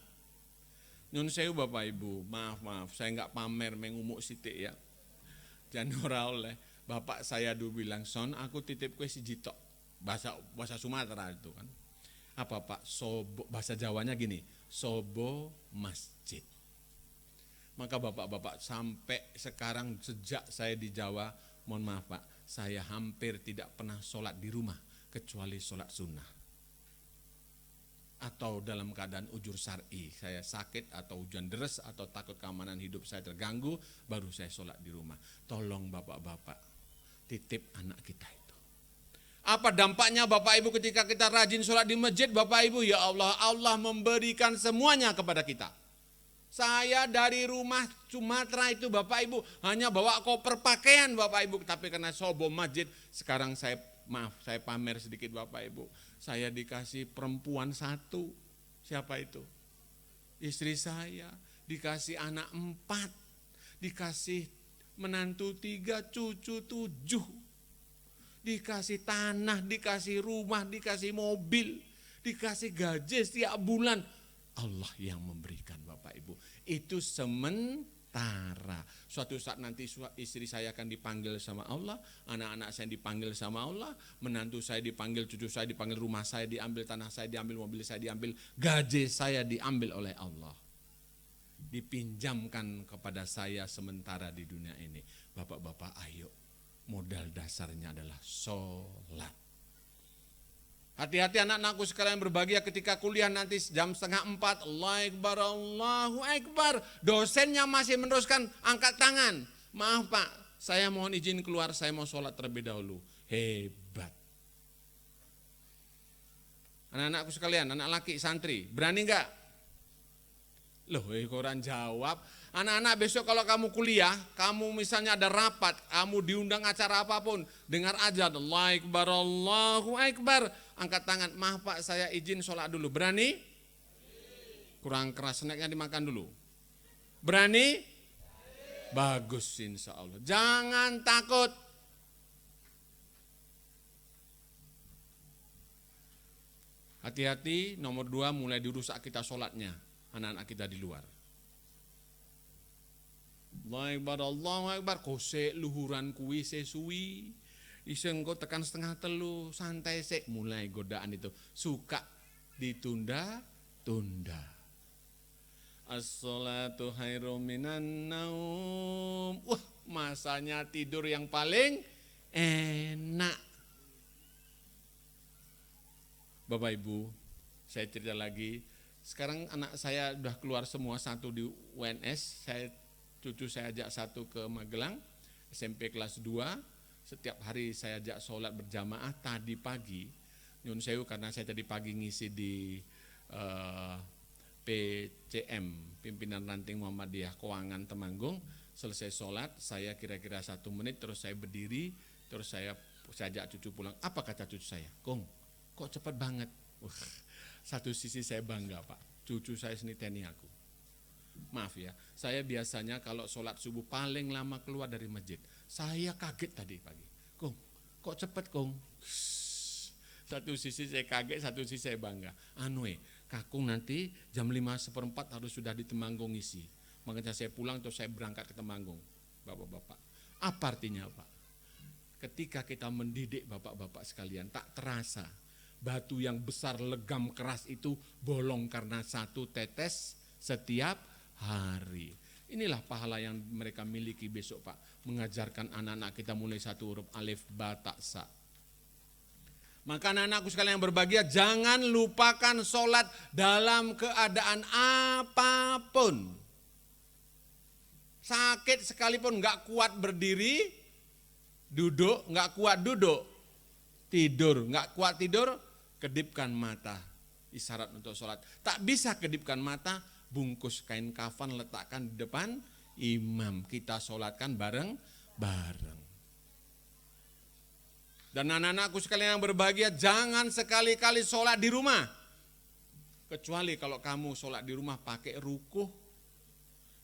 Nyun sewu Bapak Ibu, maaf, saya enggak pamer mengumuk sitik ya. Jangan ora oleh. Bapak saya dulu bilang, son aku titip kue siji tok. Bahasa Sumatera itu kan. Apa Pak? Sobo, bahasa Jawanya gini, sobo masjid. Maka bapak-bapak sampai sekarang sejak saya di Jawa, mohon maaf Pak, saya hampir tidak pernah sholat di rumah kecuali sholat sunnah. Atau dalam keadaan ujur syar'i, saya sakit atau hujan deres atau takut keamanan hidup saya terganggu, baru saya sholat di rumah. Tolong bapak-bapak, titip anak kita itu. Apa dampaknya Bapak Ibu ketika kita rajin sholat di masjid Bapak Ibu? Ya Allah, Allah memberikan semuanya kepada kita. Saya dari rumah Sumatera itu Bapak Ibu hanya bawa koper pakaian Bapak Ibu. Tapi karena sobo masjid sekarang saya pamer sedikit Bapak Ibu. Saya dikasih perempuan 1. Siapa itu? Istri saya. Dikasih anak 4. Dikasih menantu 3, cucu 7. Dikasih tanah, dikasih rumah, dikasih mobil. Dikasih gaji setiap bulan. Allah yang memberikan Bapak Ibu. Itu sementara. Suatu saat nanti istri saya akan dipanggil sama Allah, anak-anak saya dipanggil sama Allah, menantu saya dipanggil, cucu saya dipanggil, rumah saya diambil, tanah saya diambil, mobil saya diambil, gaji saya diambil oleh Allah. Dipinjamkan kepada saya sementara di dunia ini. Bapak-bapak ayo, modal dasarnya adalah sholat. Hati-hati anak-anakku sekalian berbahagia ketika kuliah nanti jam 3:30, Allahu Akbar, Allahu Akbar. Dosennya masih meneruskan angkat tangan. Maaf Pak, saya mohon izin keluar, saya mau sholat terlebih dahulu. Hebat. Anak-anakku sekalian, anak laki santri, berani enggak? Loh, orang jawab. Anak-anak besok kalau kamu kuliah, kamu misalnya ada rapat, kamu diundang acara apapun, dengar aja Allahu Akbar, Allahu Akbar. Angkat tangan, maaf Pak saya izin sholat dulu, berani? Kurang keras, snacknya dimakan dulu. Berani? Bagus insya Allah, jangan takut. Hati-hati, nomor 2 mulai dirusak kita sholatnya, anak-anak kita di luar. Allahu Akbar, kose luhuran kuwi sesuwi. Iseng kok tekan 2:30, santai sik, mulai godaan itu. Suka ditunda-tunda. As-sholatu khairum minan naum. Wah, masanya tidur yang paling enak. Bapak Ibu, saya cerita lagi. Sekarang anak saya udah keluar semua, satu di UNS, cucu saya ajak satu ke Magelang, SMP kelas 2. Setiap hari saya ajak sholat berjamaah. Tadi pagi, nyun sewu karena saya tadi pagi ngisi di PCM, Pimpinan Ranting Muhammadiyah Keuangan Temanggung. Selesai sholat, saya kira-kira 1 menit, terus saya berdiri, terus saya ajak cucu pulang. Apa kata cucu saya? Kong, kok cepat banget? Satu sisi saya bangga Pak, cucu saya seniteni aku. Maaf ya, saya biasanya kalau sholat subuh paling lama keluar dari masjid. Saya kaget tadi pagi. Kong, kok cepet Kong? Satu sisi saya kaget, satu sisi saya bangga. Kakung nanti jam 5:15 harus sudah di Temanggung isi. Makanya saya pulang terus saya berangkat ke Temanggung. Bapak-bapak, apa artinya Pak? Ketika kita mendidik bapak-bapak sekalian, tak terasa batu yang besar legam keras itu bolong karena 1 tetes setiap hari. Inilah pahala yang mereka miliki besok Pak. Mengajarkan anak-anak kita mulai 1 huruf alif, ba, ta, sa. Maka anak-anakku sekalian yang berbahagia, jangan lupakan sholat dalam keadaan apapun. Sakit sekalipun gak kuat berdiri, duduk, gak kuat duduk, tidur, gak kuat tidur, kedipkan mata. Isyarat untuk sholat. Tak bisa kedipkan mata, bungkus kain kafan letakkan di depan imam. Kita sholatkan bareng-bareng. Dan anak-anakku sekalian yang berbahagia, jangan sekali-kali sholat di rumah. Kecuali kalau kamu sholat di rumah pakai rukuh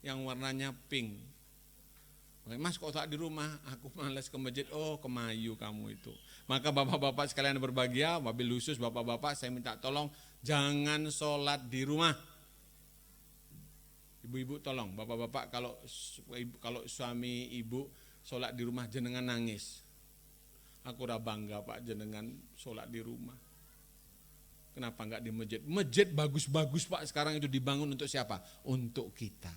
yang warnanya pink. Mas kok sholat di rumah? Aku malas ke masjid. Oh, kemayu kamu itu. Maka bapak-bapak sekalian yang berbahagia, wabil khusus bapak-bapak saya minta tolong jangan sholat di rumah. Ibu-ibu tolong, bapak-bapak kalau suami ibu sholat di rumah jenengan nangis. Aku udah bangga Pak jenengan sholat di rumah. Kenapa enggak di masjid? Masjid bagus-bagus Pak sekarang itu dibangun untuk siapa? Untuk kita.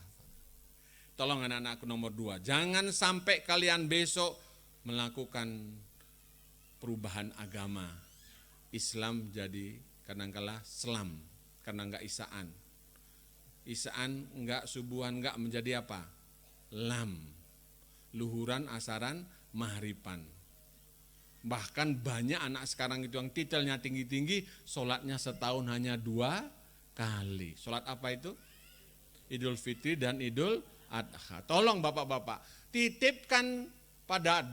Tolong anak-anakku nomor 2, jangan sampai kalian besok melakukan perubahan agama. Islam jadi kadang-kala selam karena enggak isaan. Isaan enggak, subuhan enggak, menjadi apa? Lam. Luhuran, asaran, mahriban. Bahkan banyak anak sekarang itu yang titelnya tinggi-tinggi, sholatnya setahun hanya 2 kali. Sholat apa itu? Idul Fitri dan Idul Adha. Tolong bapak-bapak, titipkan pada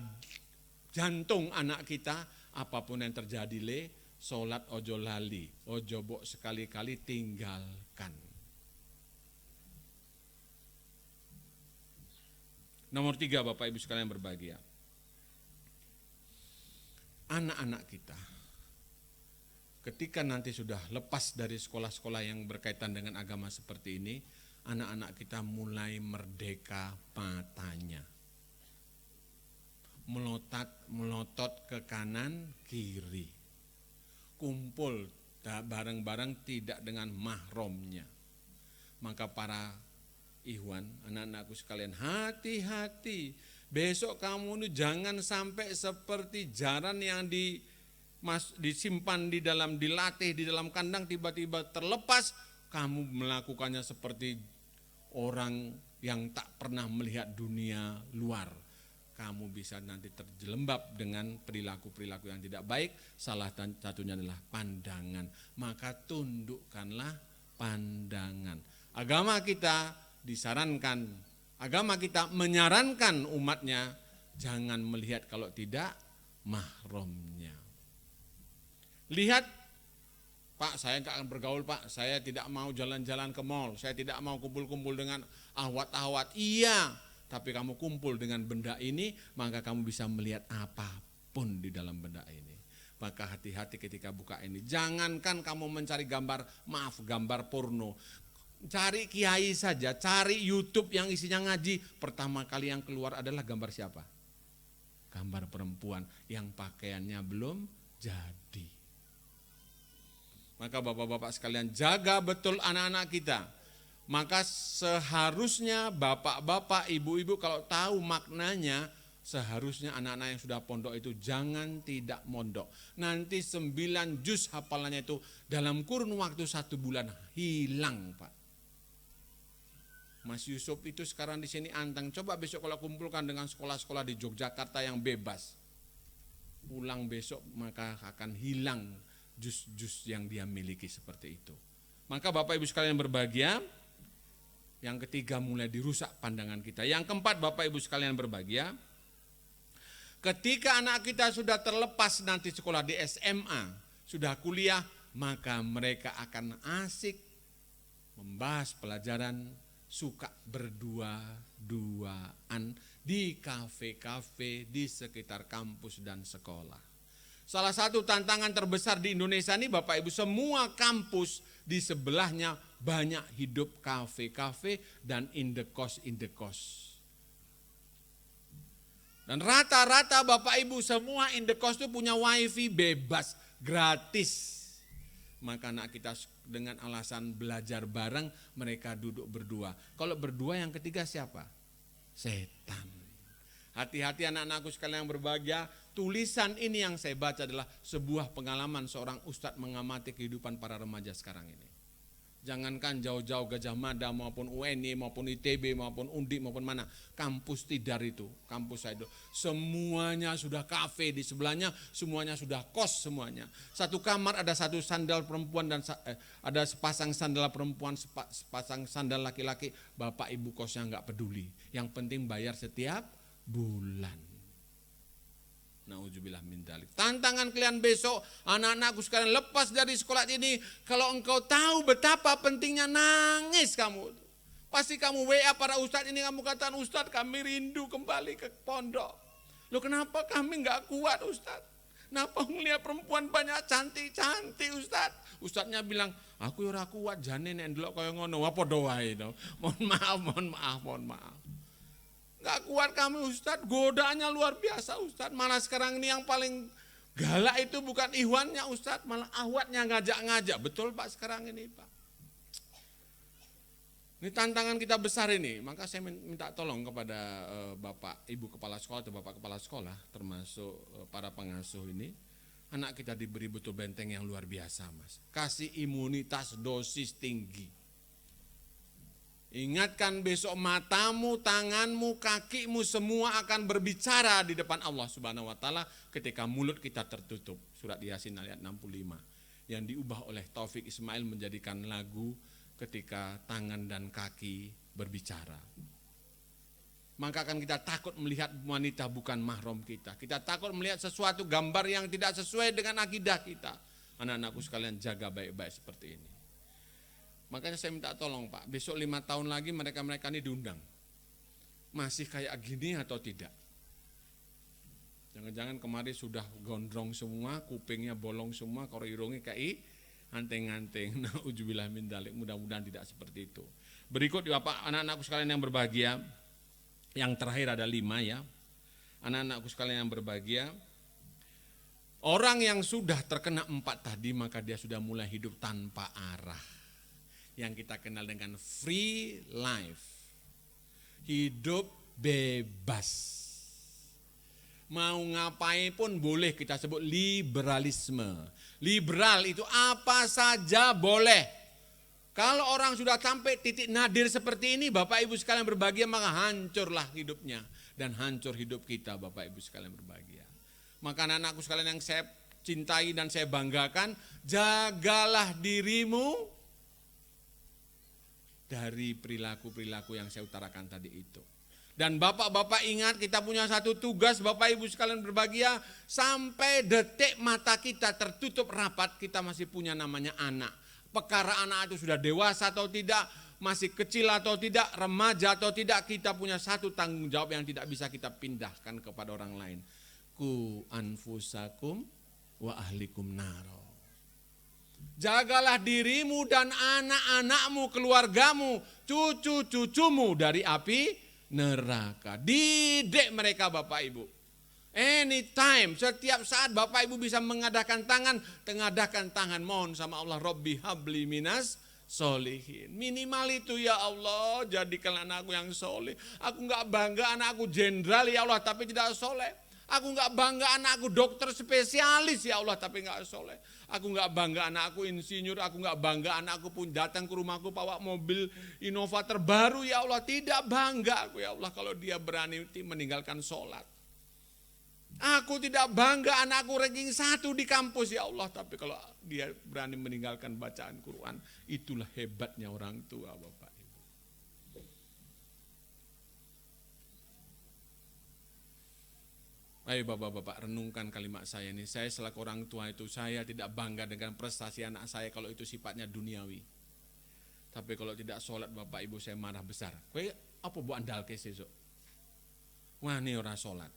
jantung anak kita, apapun yang terjadi sholat ojo lali, ojo bok sekali-kali tinggalkan. Nomor 3 Bapak Ibu sekalian berbahagia. Anak-anak kita ketika nanti sudah lepas dari sekolah-sekolah yang berkaitan dengan agama seperti ini, anak-anak kita mulai merdeka matanya. Melotot ke kanan kiri. Kumpul bareng-bareng tidak dengan mahramnya. Maka para ikhwan, anak-anakku sekalian, hati-hati. Besok kamu ini jangan sampai seperti jaran yang disimpan dilatih di dalam kandang, tiba-tiba terlepas, kamu melakukannya seperti orang yang tak pernah melihat dunia luar. Kamu bisa nanti terjelembab dengan perilaku-perilaku yang tidak baik. Salah satunya adalah pandangan. Maka tundukkanlah pandangan. Agama kita menyarankan umatnya jangan melihat kalau tidak mahramnya. Lihat, Pak, saya tidak akan bergaul, Pak. Saya tidak mau jalan-jalan ke mall. Saya tidak mau kumpul-kumpul dengan ahwat-ahwat. Iya, tapi kamu kumpul dengan benda ini, maka kamu bisa melihat apapun di dalam benda ini. Maka hati-hati ketika buka ini. Jangankan kamu mencari gambar porno. Cari kiai saja, cari YouTube yang isinya ngaji. Pertama kali yang keluar adalah gambar siapa? Gambar perempuan yang pakaiannya belum jadi. Maka bapak-bapak sekalian, jaga betul anak-anak kita. Maka seharusnya bapak-bapak, ibu-ibu kalau tahu maknanya, seharusnya anak-anak yang sudah pondok itu jangan tidak mondok. Nanti 9 juz hafalannya itu dalam kurun waktu 1 bulan hilang, Pak. Mas Yusuf itu sekarang di sini anteng. Coba besok kalau kumpulkan dengan sekolah-sekolah di Yogyakarta yang bebas. Pulang besok maka akan hilang juz-juz yang dia miliki seperti itu. Maka Bapak Ibu sekalian berbahagia. Yang ketiga, mulai dirusak pandangan kita. Yang keempat, Bapak Ibu sekalian berbahagia, ketika anak kita sudah terlepas nanti sekolah di SMA, sudah kuliah, maka mereka akan asik membahas pelajaran, suka berdua-duaan di kafe-kafe di sekitar kampus dan sekolah. Salah satu tantangan terbesar di Indonesia ini Bapak Ibu, semua kampus di sebelahnya banyak hidup kafe-kafe dan indekos. Dan rata-rata Bapak Ibu semua indekos itu punya wifi bebas, gratis. Maka anak kita dengan alasan belajar bareng mereka duduk berdua. Kalau berdua yang ketiga siapa? Setan. Hati-hati anak-anakku sekalian yang berbahagia, tulisan ini yang saya baca adalah sebuah pengalaman seorang ustadz mengamati kehidupan para remaja sekarang ini. Jangankan jauh-jauh Gajah Mada maupun UNI maupun ITB maupun Undip maupun mana, kampus Tidar itu, kampus saya itu, semuanya sudah kafe di sebelahnya, semuanya sudah kos semuanya. Satu kamar ada satu sandal perempuan dan ada sepasang sandal perempuan, sepasang sandal laki-laki. Bapak ibu kosnya enggak peduli, yang penting bayar setiap bulan. Nauzubillah min dzalik. Tantangan kalian besok, anak-anakku sekalian, lepas dari sekolah ini, kalau engkau tahu betapa pentingnya, nangis kamu. Pasti kamu WA para ustadz ini, kamu katakan, Ustadz kami rindu kembali ke pondok. Loh kenapa kami enggak kuat Ustadz? Kenapa melihat perempuan banyak cantik-cantik Ustadz? Ustadznya bilang, aku ora kuat jane nek ndelok kaya ngono. Apa doae to? Mohon maaf. Gak kuat kami Ustadz, godaannya luar biasa Ustadz. Malah sekarang ini yang paling galak itu bukan ikhwannya Ustadz, malah ahwatnya ngajak-ngajak. Betul Pak sekarang ini Pak. Ini tantangan kita besar ini. Maka saya minta tolong kepada Bapak Ibu Kepala Sekolah atau Bapak Kepala Sekolah, termasuk para pengasuh ini. Anak kita diberi betul benteng yang luar biasa Mas. Kasih imunitas dosis tinggi. Ingatkan besok matamu, tanganmu, kakimu semua akan berbicara di depan Allah Subhanahu wa taala ketika mulut kita tertutup. Surat Yasin ayat 65 yang diubah oleh Taufik Ismail menjadikan lagu ketika tangan dan kaki berbicara. Maka akan kita takut melihat wanita bukan mahram kita. Kita takut melihat sesuatu gambar yang tidak sesuai dengan akidah kita. Anak-anakku sekalian, jaga baik-baik seperti ini. Makanya saya minta tolong Pak, besok 5 tahun lagi mereka ini diundang. Masih kayak gini atau tidak? Jangan-jangan kemarin sudah gondrong semua, kupingnya bolong semua, korirungi kai anteng-anteng. Nauzubillah min dzalik. Mudah-mudahan tidak seperti itu. Berikut Bapak, anak-anakku sekalian yang berbahagia, yang terakhir ada 5 ya. Anak-anakku sekalian yang berbahagia, orang yang sudah terkena 4 tadi maka dia sudah mulai hidup tanpa arah. Yang kita kenal dengan free life. Hidup bebas. Mau ngapain pun boleh, kita sebut liberalisme. Liberal itu apa saja boleh. Kalau orang sudah sampai titik nadir seperti ini, Bapak Ibu sekalian berbahagia, maka hancurlah hidupnya. Dan hancur hidup kita, Bapak Ibu sekalian berbahagia. Maka anak-anakku sekalian yang saya cintai dan saya banggakan, jagalah dirimu dari perilaku-perilaku yang saya utarakan tadi itu. Dan bapak-bapak ingat, kita punya satu tugas, Bapak Ibu sekalian berbahagia, sampai detik mata kita tertutup rapat, kita masih punya namanya anak. Perkara anak itu sudah dewasa atau tidak, masih kecil atau tidak, remaja atau tidak, kita punya satu tanggung jawab yang tidak bisa kita pindahkan kepada orang lain. Ku anfusakum wa ahlikum naro. Jagalah dirimu dan anak-anakmu, keluargamu, cucu-cucumu dari api neraka. Didik mereka Bapak Ibu. Anytime, setiap saat Bapak Ibu bisa mengadakan tangan, tengadahkan tangan, mohon sama Allah, Rabbi habli minas solihin. Minimal itu ya Allah, jadikan anakku yang soleh. Aku enggak bangga anakku jenderal ya Allah, tapi tidak soleh. Aku enggak bangga anakku dokter spesialis ya Allah, tapi enggak soleh. Aku enggak bangga anakku insinyur, aku enggak bangga anakku pun datang ke rumahku bawa mobil Innova terbaru ya Allah. Tidak bangga aku ya Allah kalau dia berani meninggalkan sholat. Aku tidak bangga anakku ranking 1 di kampus ya Allah. Tapi kalau dia berani meninggalkan bacaan Quran, itulah hebatnya orang tua Bapak Ibu. Ayo bapak-bapak renungkan kalimat saya ini. Saya selaku orang tua itu, saya tidak bangga dengan prestasi anak saya kalau itu sifatnya duniawi. Tapi kalau tidak sholat Bapak Ibu saya marah besar. Kowe apa bu andal ke sesuk? Wah ini orang sholat.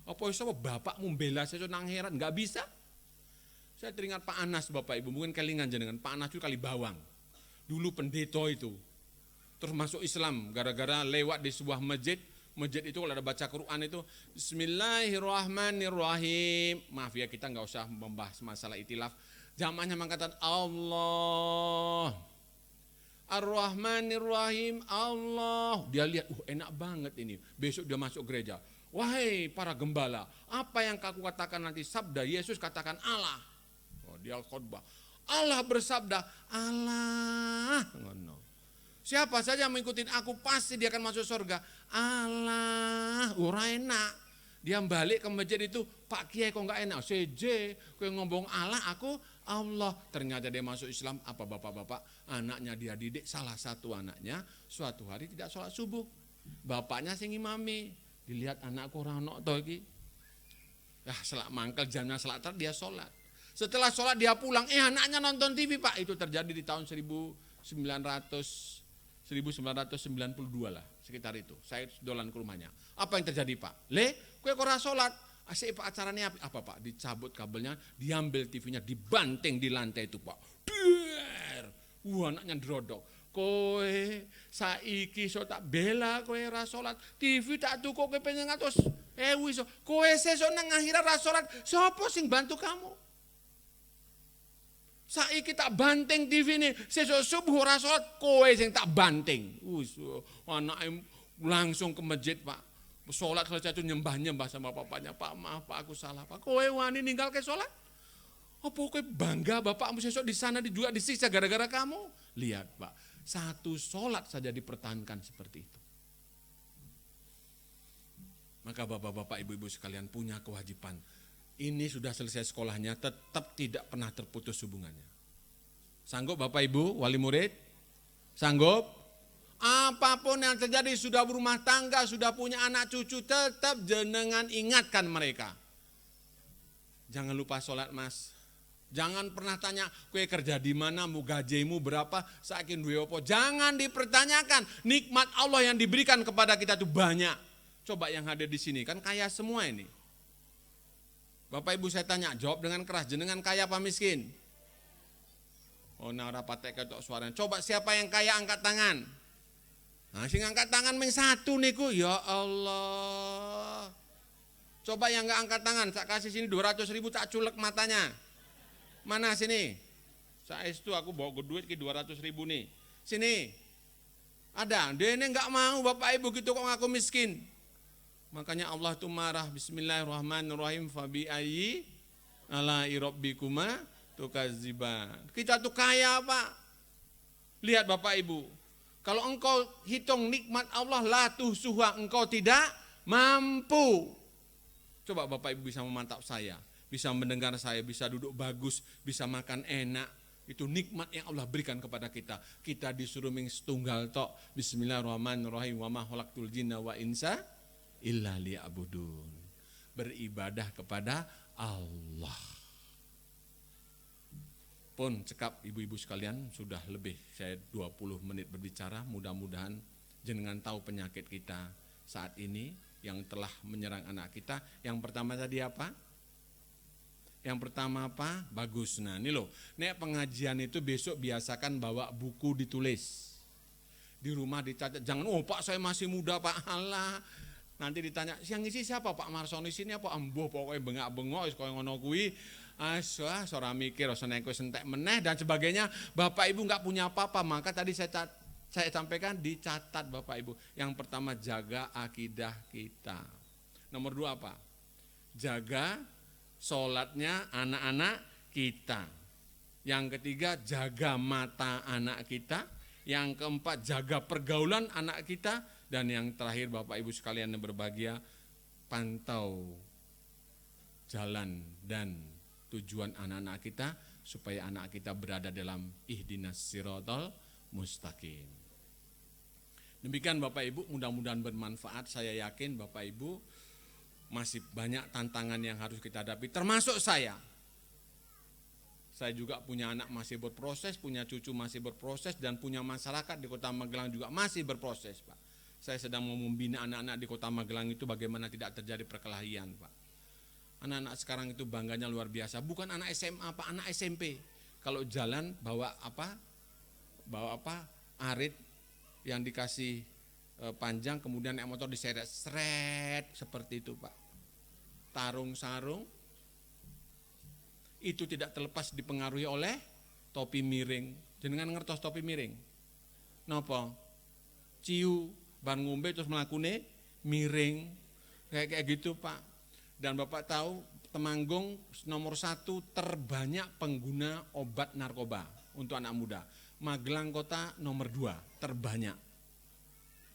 Apa iso bapakmu bela sesuk nang heran? Enggak bisa. Saya teringat Pak Anas Bapak Ibu, mungkin kelingan jenengan. Pak Anas itu kali bawang. Dulu pendeta itu. Terus masuk Islam gara-gara lewat di sebuah masjid. Masjid itu kalau ada baca Quran itu Bismillahirrahmanirrahim. Maaf ya kita nggak usah membahas masalah itilaf. Jamaahnya mengatakan Allah Ar-Rahmanirrahim Allah. Dia lihat, enak banget ini. Besok dia masuk gereja. Wahai para gembala, apa yang aku katakan nanti sabda Yesus katakan Allah. Oh, dia khotbah. Allah bersabda, Allah. No. Siapa saja yang mengikuti aku pasti dia akan masuk surga. Allah, ora enak. Dia balik ke masjid itu, Pak Kiai kok enggak enak. CJ, kau ngomong Allah, aku Allah. Ternyata dia masuk Islam. Apa bapak-bapak? Anaknya dia didik, salah satu anaknya suatu hari tidak sholat subuh. Bapaknya sing imami. Dilihat anakku orang nok to iki. Selak mangkel jamnya selatan dia sholat. Setelah sholat dia pulang, anaknya nonton TV Pak. Itu terjadi di tahun 1992 lah, sekitar itu. Saya dolan ke rumahnya. Apa yang terjadi Pak? Kowe kok ora sholat? Asik Pak acaranya apa Pak? Dicabut kabelnya, diambil TV-nya, dibanting di lantai itu Pak. Der. Anaknya drodok. Kowe saiki so tak bela kowe ora sholat. TV tak tuku kowe pengen ngatus. Wis kowe sesuk nang akhirat ora sholat, sapa sing bantu kamu? Saiki tak banting TV ini, sesuk subuh ora sholat, kowe sing tak banting. Anake langsung ke masjid Pak. Sholat selesai itu nyembah-nyembah sama bapaknya. Pak maaf Pak aku salah Pak. Kowe wani ninggal ke sholat? Apa kowe bangga bapakmu sesuk di sana juga disiksa gara-gara kamu? Lihat Pak, satu sholat saja dipertahankan seperti itu. Maka bapak-bapak ibu-ibu sekalian punya kewajiban. Ini sudah selesai sekolahnya, tetap tidak pernah terputus hubungannya. Sanggup Bapak Ibu, wali murid? Sanggup? Apapun yang terjadi, sudah berumah tangga, sudah punya anak cucu, tetap jenengan ingatkan mereka. Jangan lupa sholat Mas. Jangan pernah tanya, kue kerja di mana, mau gajimu berapa, saking duwe apa. Jangan dipertanyakan, nikmat Allah yang diberikan kepada kita itu banyak. Coba yang hadir di sini, kan kaya semua ini. Bapak Ibu saya tanya, jawab dengan keras, jenengan kaya apa miskin? Oh nara patek ketok suaranya. Coba siapa yang kaya angkat tangan. Nah sing angkat tangan meng satu niku, ya Allah. Coba yang enggak angkat tangan, tak kasih sini 200.000 tak culek matanya. Mana sini? Saestu aku bawa duit ke 200.000 nih. Sini. Ada, dia ini enggak mau Bapak Ibu gitu kok ngaku miskin. Makanya Allah itu marah. Bismillahirrahmanirrahim. Fabi ayyi ala rabbikuma tukadziban. Kita tuh kaya Pak. Lihat Bapak Ibu. Kalau engkau hitung nikmat Allah la tuhsuha, engkau tidak mampu. Coba Bapak Ibu bisa memantap saya, bisa mendengar saya, bisa duduk bagus, bisa makan enak. Itu nikmat yang Allah berikan kepada kita. Kita disuruh setunggal tok. Bismillahirrahmanirrahim. Wa ma khalaqtul jinna wa insa illa liya'budun. Beribadah kepada Allah. Pun cekap ibu-ibu sekalian, sudah lebih saya 20 menit berbicara. Mudah-mudahan jenengan tahu penyakit kita saat ini yang telah menyerang anak kita. Yang pertama tadi apa? Yang pertama apa? Bagus. Nah ini loh, nek pengajian itu besok biasakan bawa buku ditulis. Di rumah dicatat, jangan Pak saya masih muda Pak, alah. Nanti ditanya, yang ngisi siapa Pak Marsono sini apa? Ambuh pokoknya bengak-bengok, kaya ngono kuwi. Ora mikir, ora seneng sentek meneh dan sebagainya. Bapak Ibu enggak punya apa-apa, maka tadi saya sampaikan dicatat Bapak Ibu. Yang pertama jaga akidah kita. Nomor 2 apa? Jaga sholatnya anak-anak kita. Yang ketiga jaga mata anak kita. Yang keempat jaga pergaulan anak kita. Dan yang terakhir Bapak Ibu sekalian yang berbahagia, pantau jalan dan tujuan anak-anak kita supaya anak kita berada dalam ihdinas siratal mustaqim. Demikian Bapak Ibu, mudah-mudahan bermanfaat. Saya yakin Bapak Ibu masih banyak tantangan yang harus kita hadapi, termasuk saya. Saya juga punya anak masih berproses, punya cucu masih berproses, dan punya masyarakat di Kota Magelang juga masih berproses Pak. Saya sedang mau membina anak-anak di Kota Magelang itu bagaimana tidak terjadi perkelahian Pak. Anak-anak sekarang itu bangganya luar biasa, bukan anak SMA Pak, anak SMP. Kalau jalan bawa apa? Arit yang dikasih panjang, kemudian naik motor diseret-seret seperti itu Pak. Tarung sarung itu tidak terlepas dipengaruhi oleh topi miring. Jenengan ngertos topi miring? Napa? Ciu ban ngombe terus mlakune miring. Kayak gitu Pak. Dan Bapak tahu Temanggung nomor 1 terbanyak pengguna obat narkoba untuk anak muda. Magelang Kota nomor 2 terbanyak.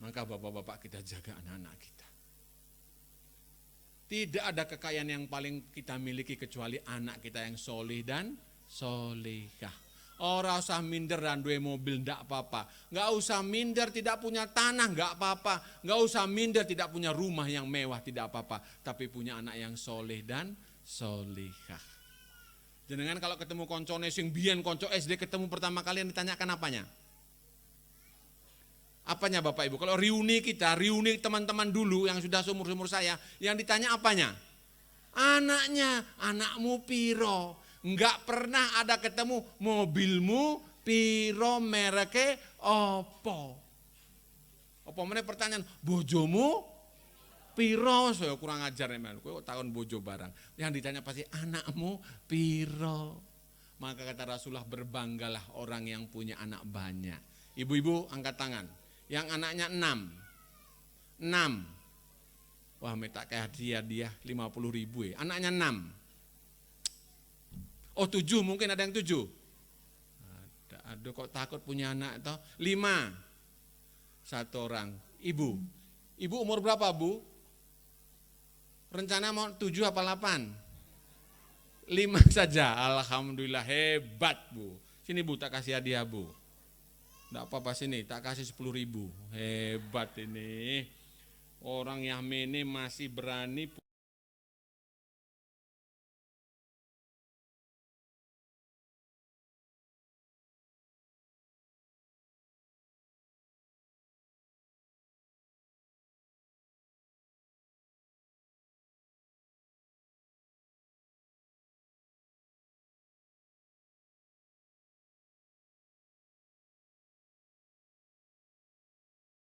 Maka Bapak-bapak kita jaga anak-anak kita. Tidak ada kekayaan yang paling kita miliki kecuali anak kita yang solih dan solihah. Ora usah minder dan duwe mobil ndak apa-apa. Enggak usah minder tidak punya tanah enggak apa-apa. Enggak usah minder tidak punya rumah yang mewah tidak apa-apa. Tapi punya anak yang soleh dan solihah. Jenengan kalau ketemu koncone sing biyen konco SD ketemu pertama kali yang ditanyakan apanya? Apanya Bapak Ibu? Kalau reuni kita, reuni teman-teman dulu yang sudah seumur-umur saya, yang ditanya apanya? Anaknya, anakmu piro? Enggak pernah ada ketemu mobilmu piro mereke opo. Apa meneh pertanyaan, bojomu piro? Saya kurang ajar ya, kowe takon bojo barang. Yang ditanya pasti anakmu piro. Maka kata Rasulullah, berbanggalah orang yang punya anak banyak. Ibu-ibu angkat tangan. Yang anaknya 6. Wah, minta kayak hadiah 50.000 ya. Anaknya 6. Oh 7, mungkin ada yang 7. Aduh kok takut punya anak toh. 5. 1 orang. Ibu umur berapa Bu? Rencana mau 7 apa 8? 5 saja. Alhamdulillah hebat Bu. Sini Bu tak kasih hadiah Bu. Enggak apa-apa sini tak kasih 10.000. Hebat ini. Orang yang ini masih berani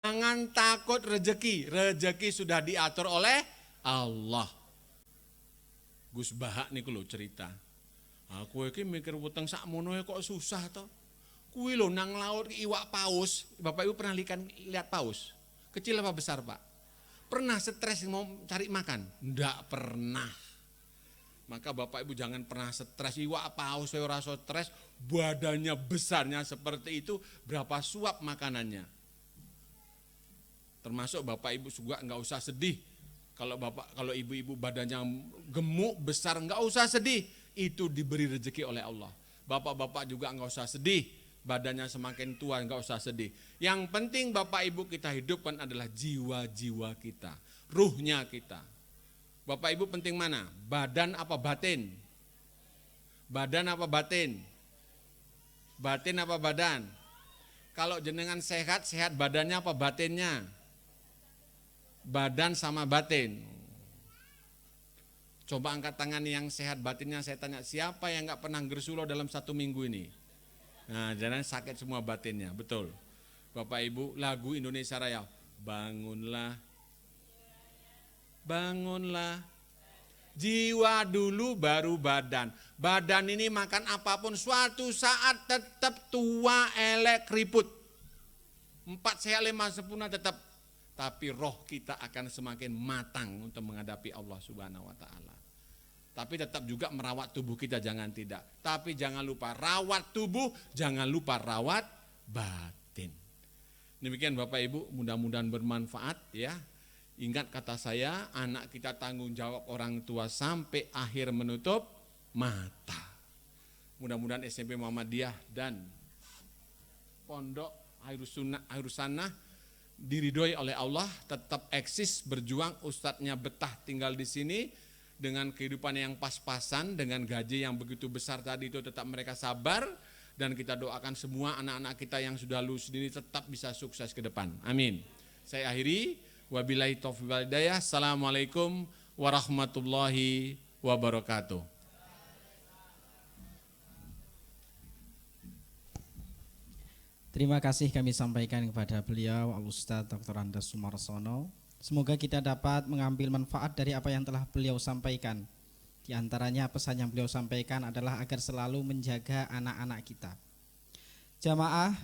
Jangan takut rezeki. Rezeki sudah diatur oleh Allah. Gus Bahak niku lho cerita. Aku iki mikir weteng sakmono kok susah to. Kuwi lho nang laut iwak paus. Bapak Ibu pernah lihat paus? Kecil apa besar, Pak? Pernah stres mau cari makan? Enggak pernah. Maka Bapak Ibu jangan pernah stres. Iwak paus saya rasa stres, badannya besarnya seperti itu, berapa suap makanannya. Termasuk Bapak Ibu juga enggak usah sedih. Kalau ibu-ibu badannya gemuk, besar, enggak usah sedih. Itu diberi rezeki oleh Allah. Bapak-bapak juga enggak usah sedih. Badannya semakin tua, enggak usah sedih. Yang penting Bapak Ibu kita hidupkan adalah jiwa-jiwa kita, ruhnya kita. Bapak Ibu penting mana? Badan apa batin? Badan apa batin? Batin apa badan? Kalau jenengan sehat, sehat badannya apa batinnya? Badan sama batin. Coba angkat tangan yang sehat batinnya, saya tanya siapa yang enggak pernah gersulo dalam 1 minggu ini? Nah, jangan sakit semua batinnya, betul. Bapak Ibu, lagu Indonesia Raya, bangunlah, bangunlah, jiwa dulu baru badan. Badan ini makan apapun, suatu saat tetap tua, elek, keriput. 4 sehat 5 sempurna tetap. Tapi roh kita akan semakin matang untuk menghadapi Allah Subhanahu wa Ta'ala. Tapi tetap juga merawat tubuh kita, jangan tidak. Tapi jangan lupa rawat tubuh, jangan lupa rawat batin. Demikian Bapak Ibu, mudah-mudahan bermanfaat ya. Ingat kata saya, anak kita tanggung jawab orang tua sampai akhir menutup mata. Mudah-mudahan SMP Muhammadiyah dan Pondok Hairusannah diridhoi oleh Allah, tetap eksis berjuang, ustadznya betah tinggal di sini. Dengan kehidupan yang pas-pasan, dengan gaji yang begitu besar tadi itu tetap mereka sabar. Dan kita doakan semua anak-anak kita yang sudah lulus ini tetap bisa sukses ke depan. Amin. Saya akhiri. Wabillahi taufiq wal hidayah. Assalamualaikum warahmatullahi wabarakatuh. Terima kasih kami sampaikan kepada beliau Al-Ustadz Dr. Andes Sumarsono. Semoga kita dapat mengambil manfaat dari apa yang telah beliau sampaikan. Di antaranya pesan yang beliau sampaikan adalah agar selalu menjaga anak-anak kita. Jamaah,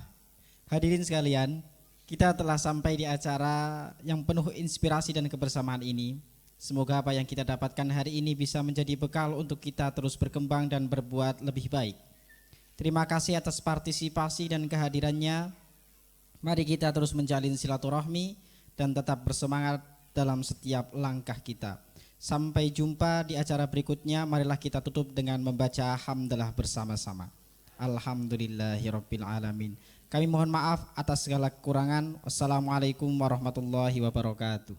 hadirin sekalian, kita telah sampai di acara yang penuh inspirasi dan kebersamaan ini. Semoga apa yang kita dapatkan hari ini bisa menjadi bekal untuk kita terus berkembang dan berbuat lebih baik. Terima kasih atas partisipasi dan kehadirannya. Mari kita terus menjalin silaturahmi dan tetap bersemangat dalam setiap langkah kita. Sampai jumpa di acara berikutnya. Marilah kita tutup dengan membaca hamdalah bersama-sama. Alhamdulillahirabbil alamin. Kami mohon maaf atas segala kekurangan. Wassalamualaikum warahmatullahi wabarakatuh.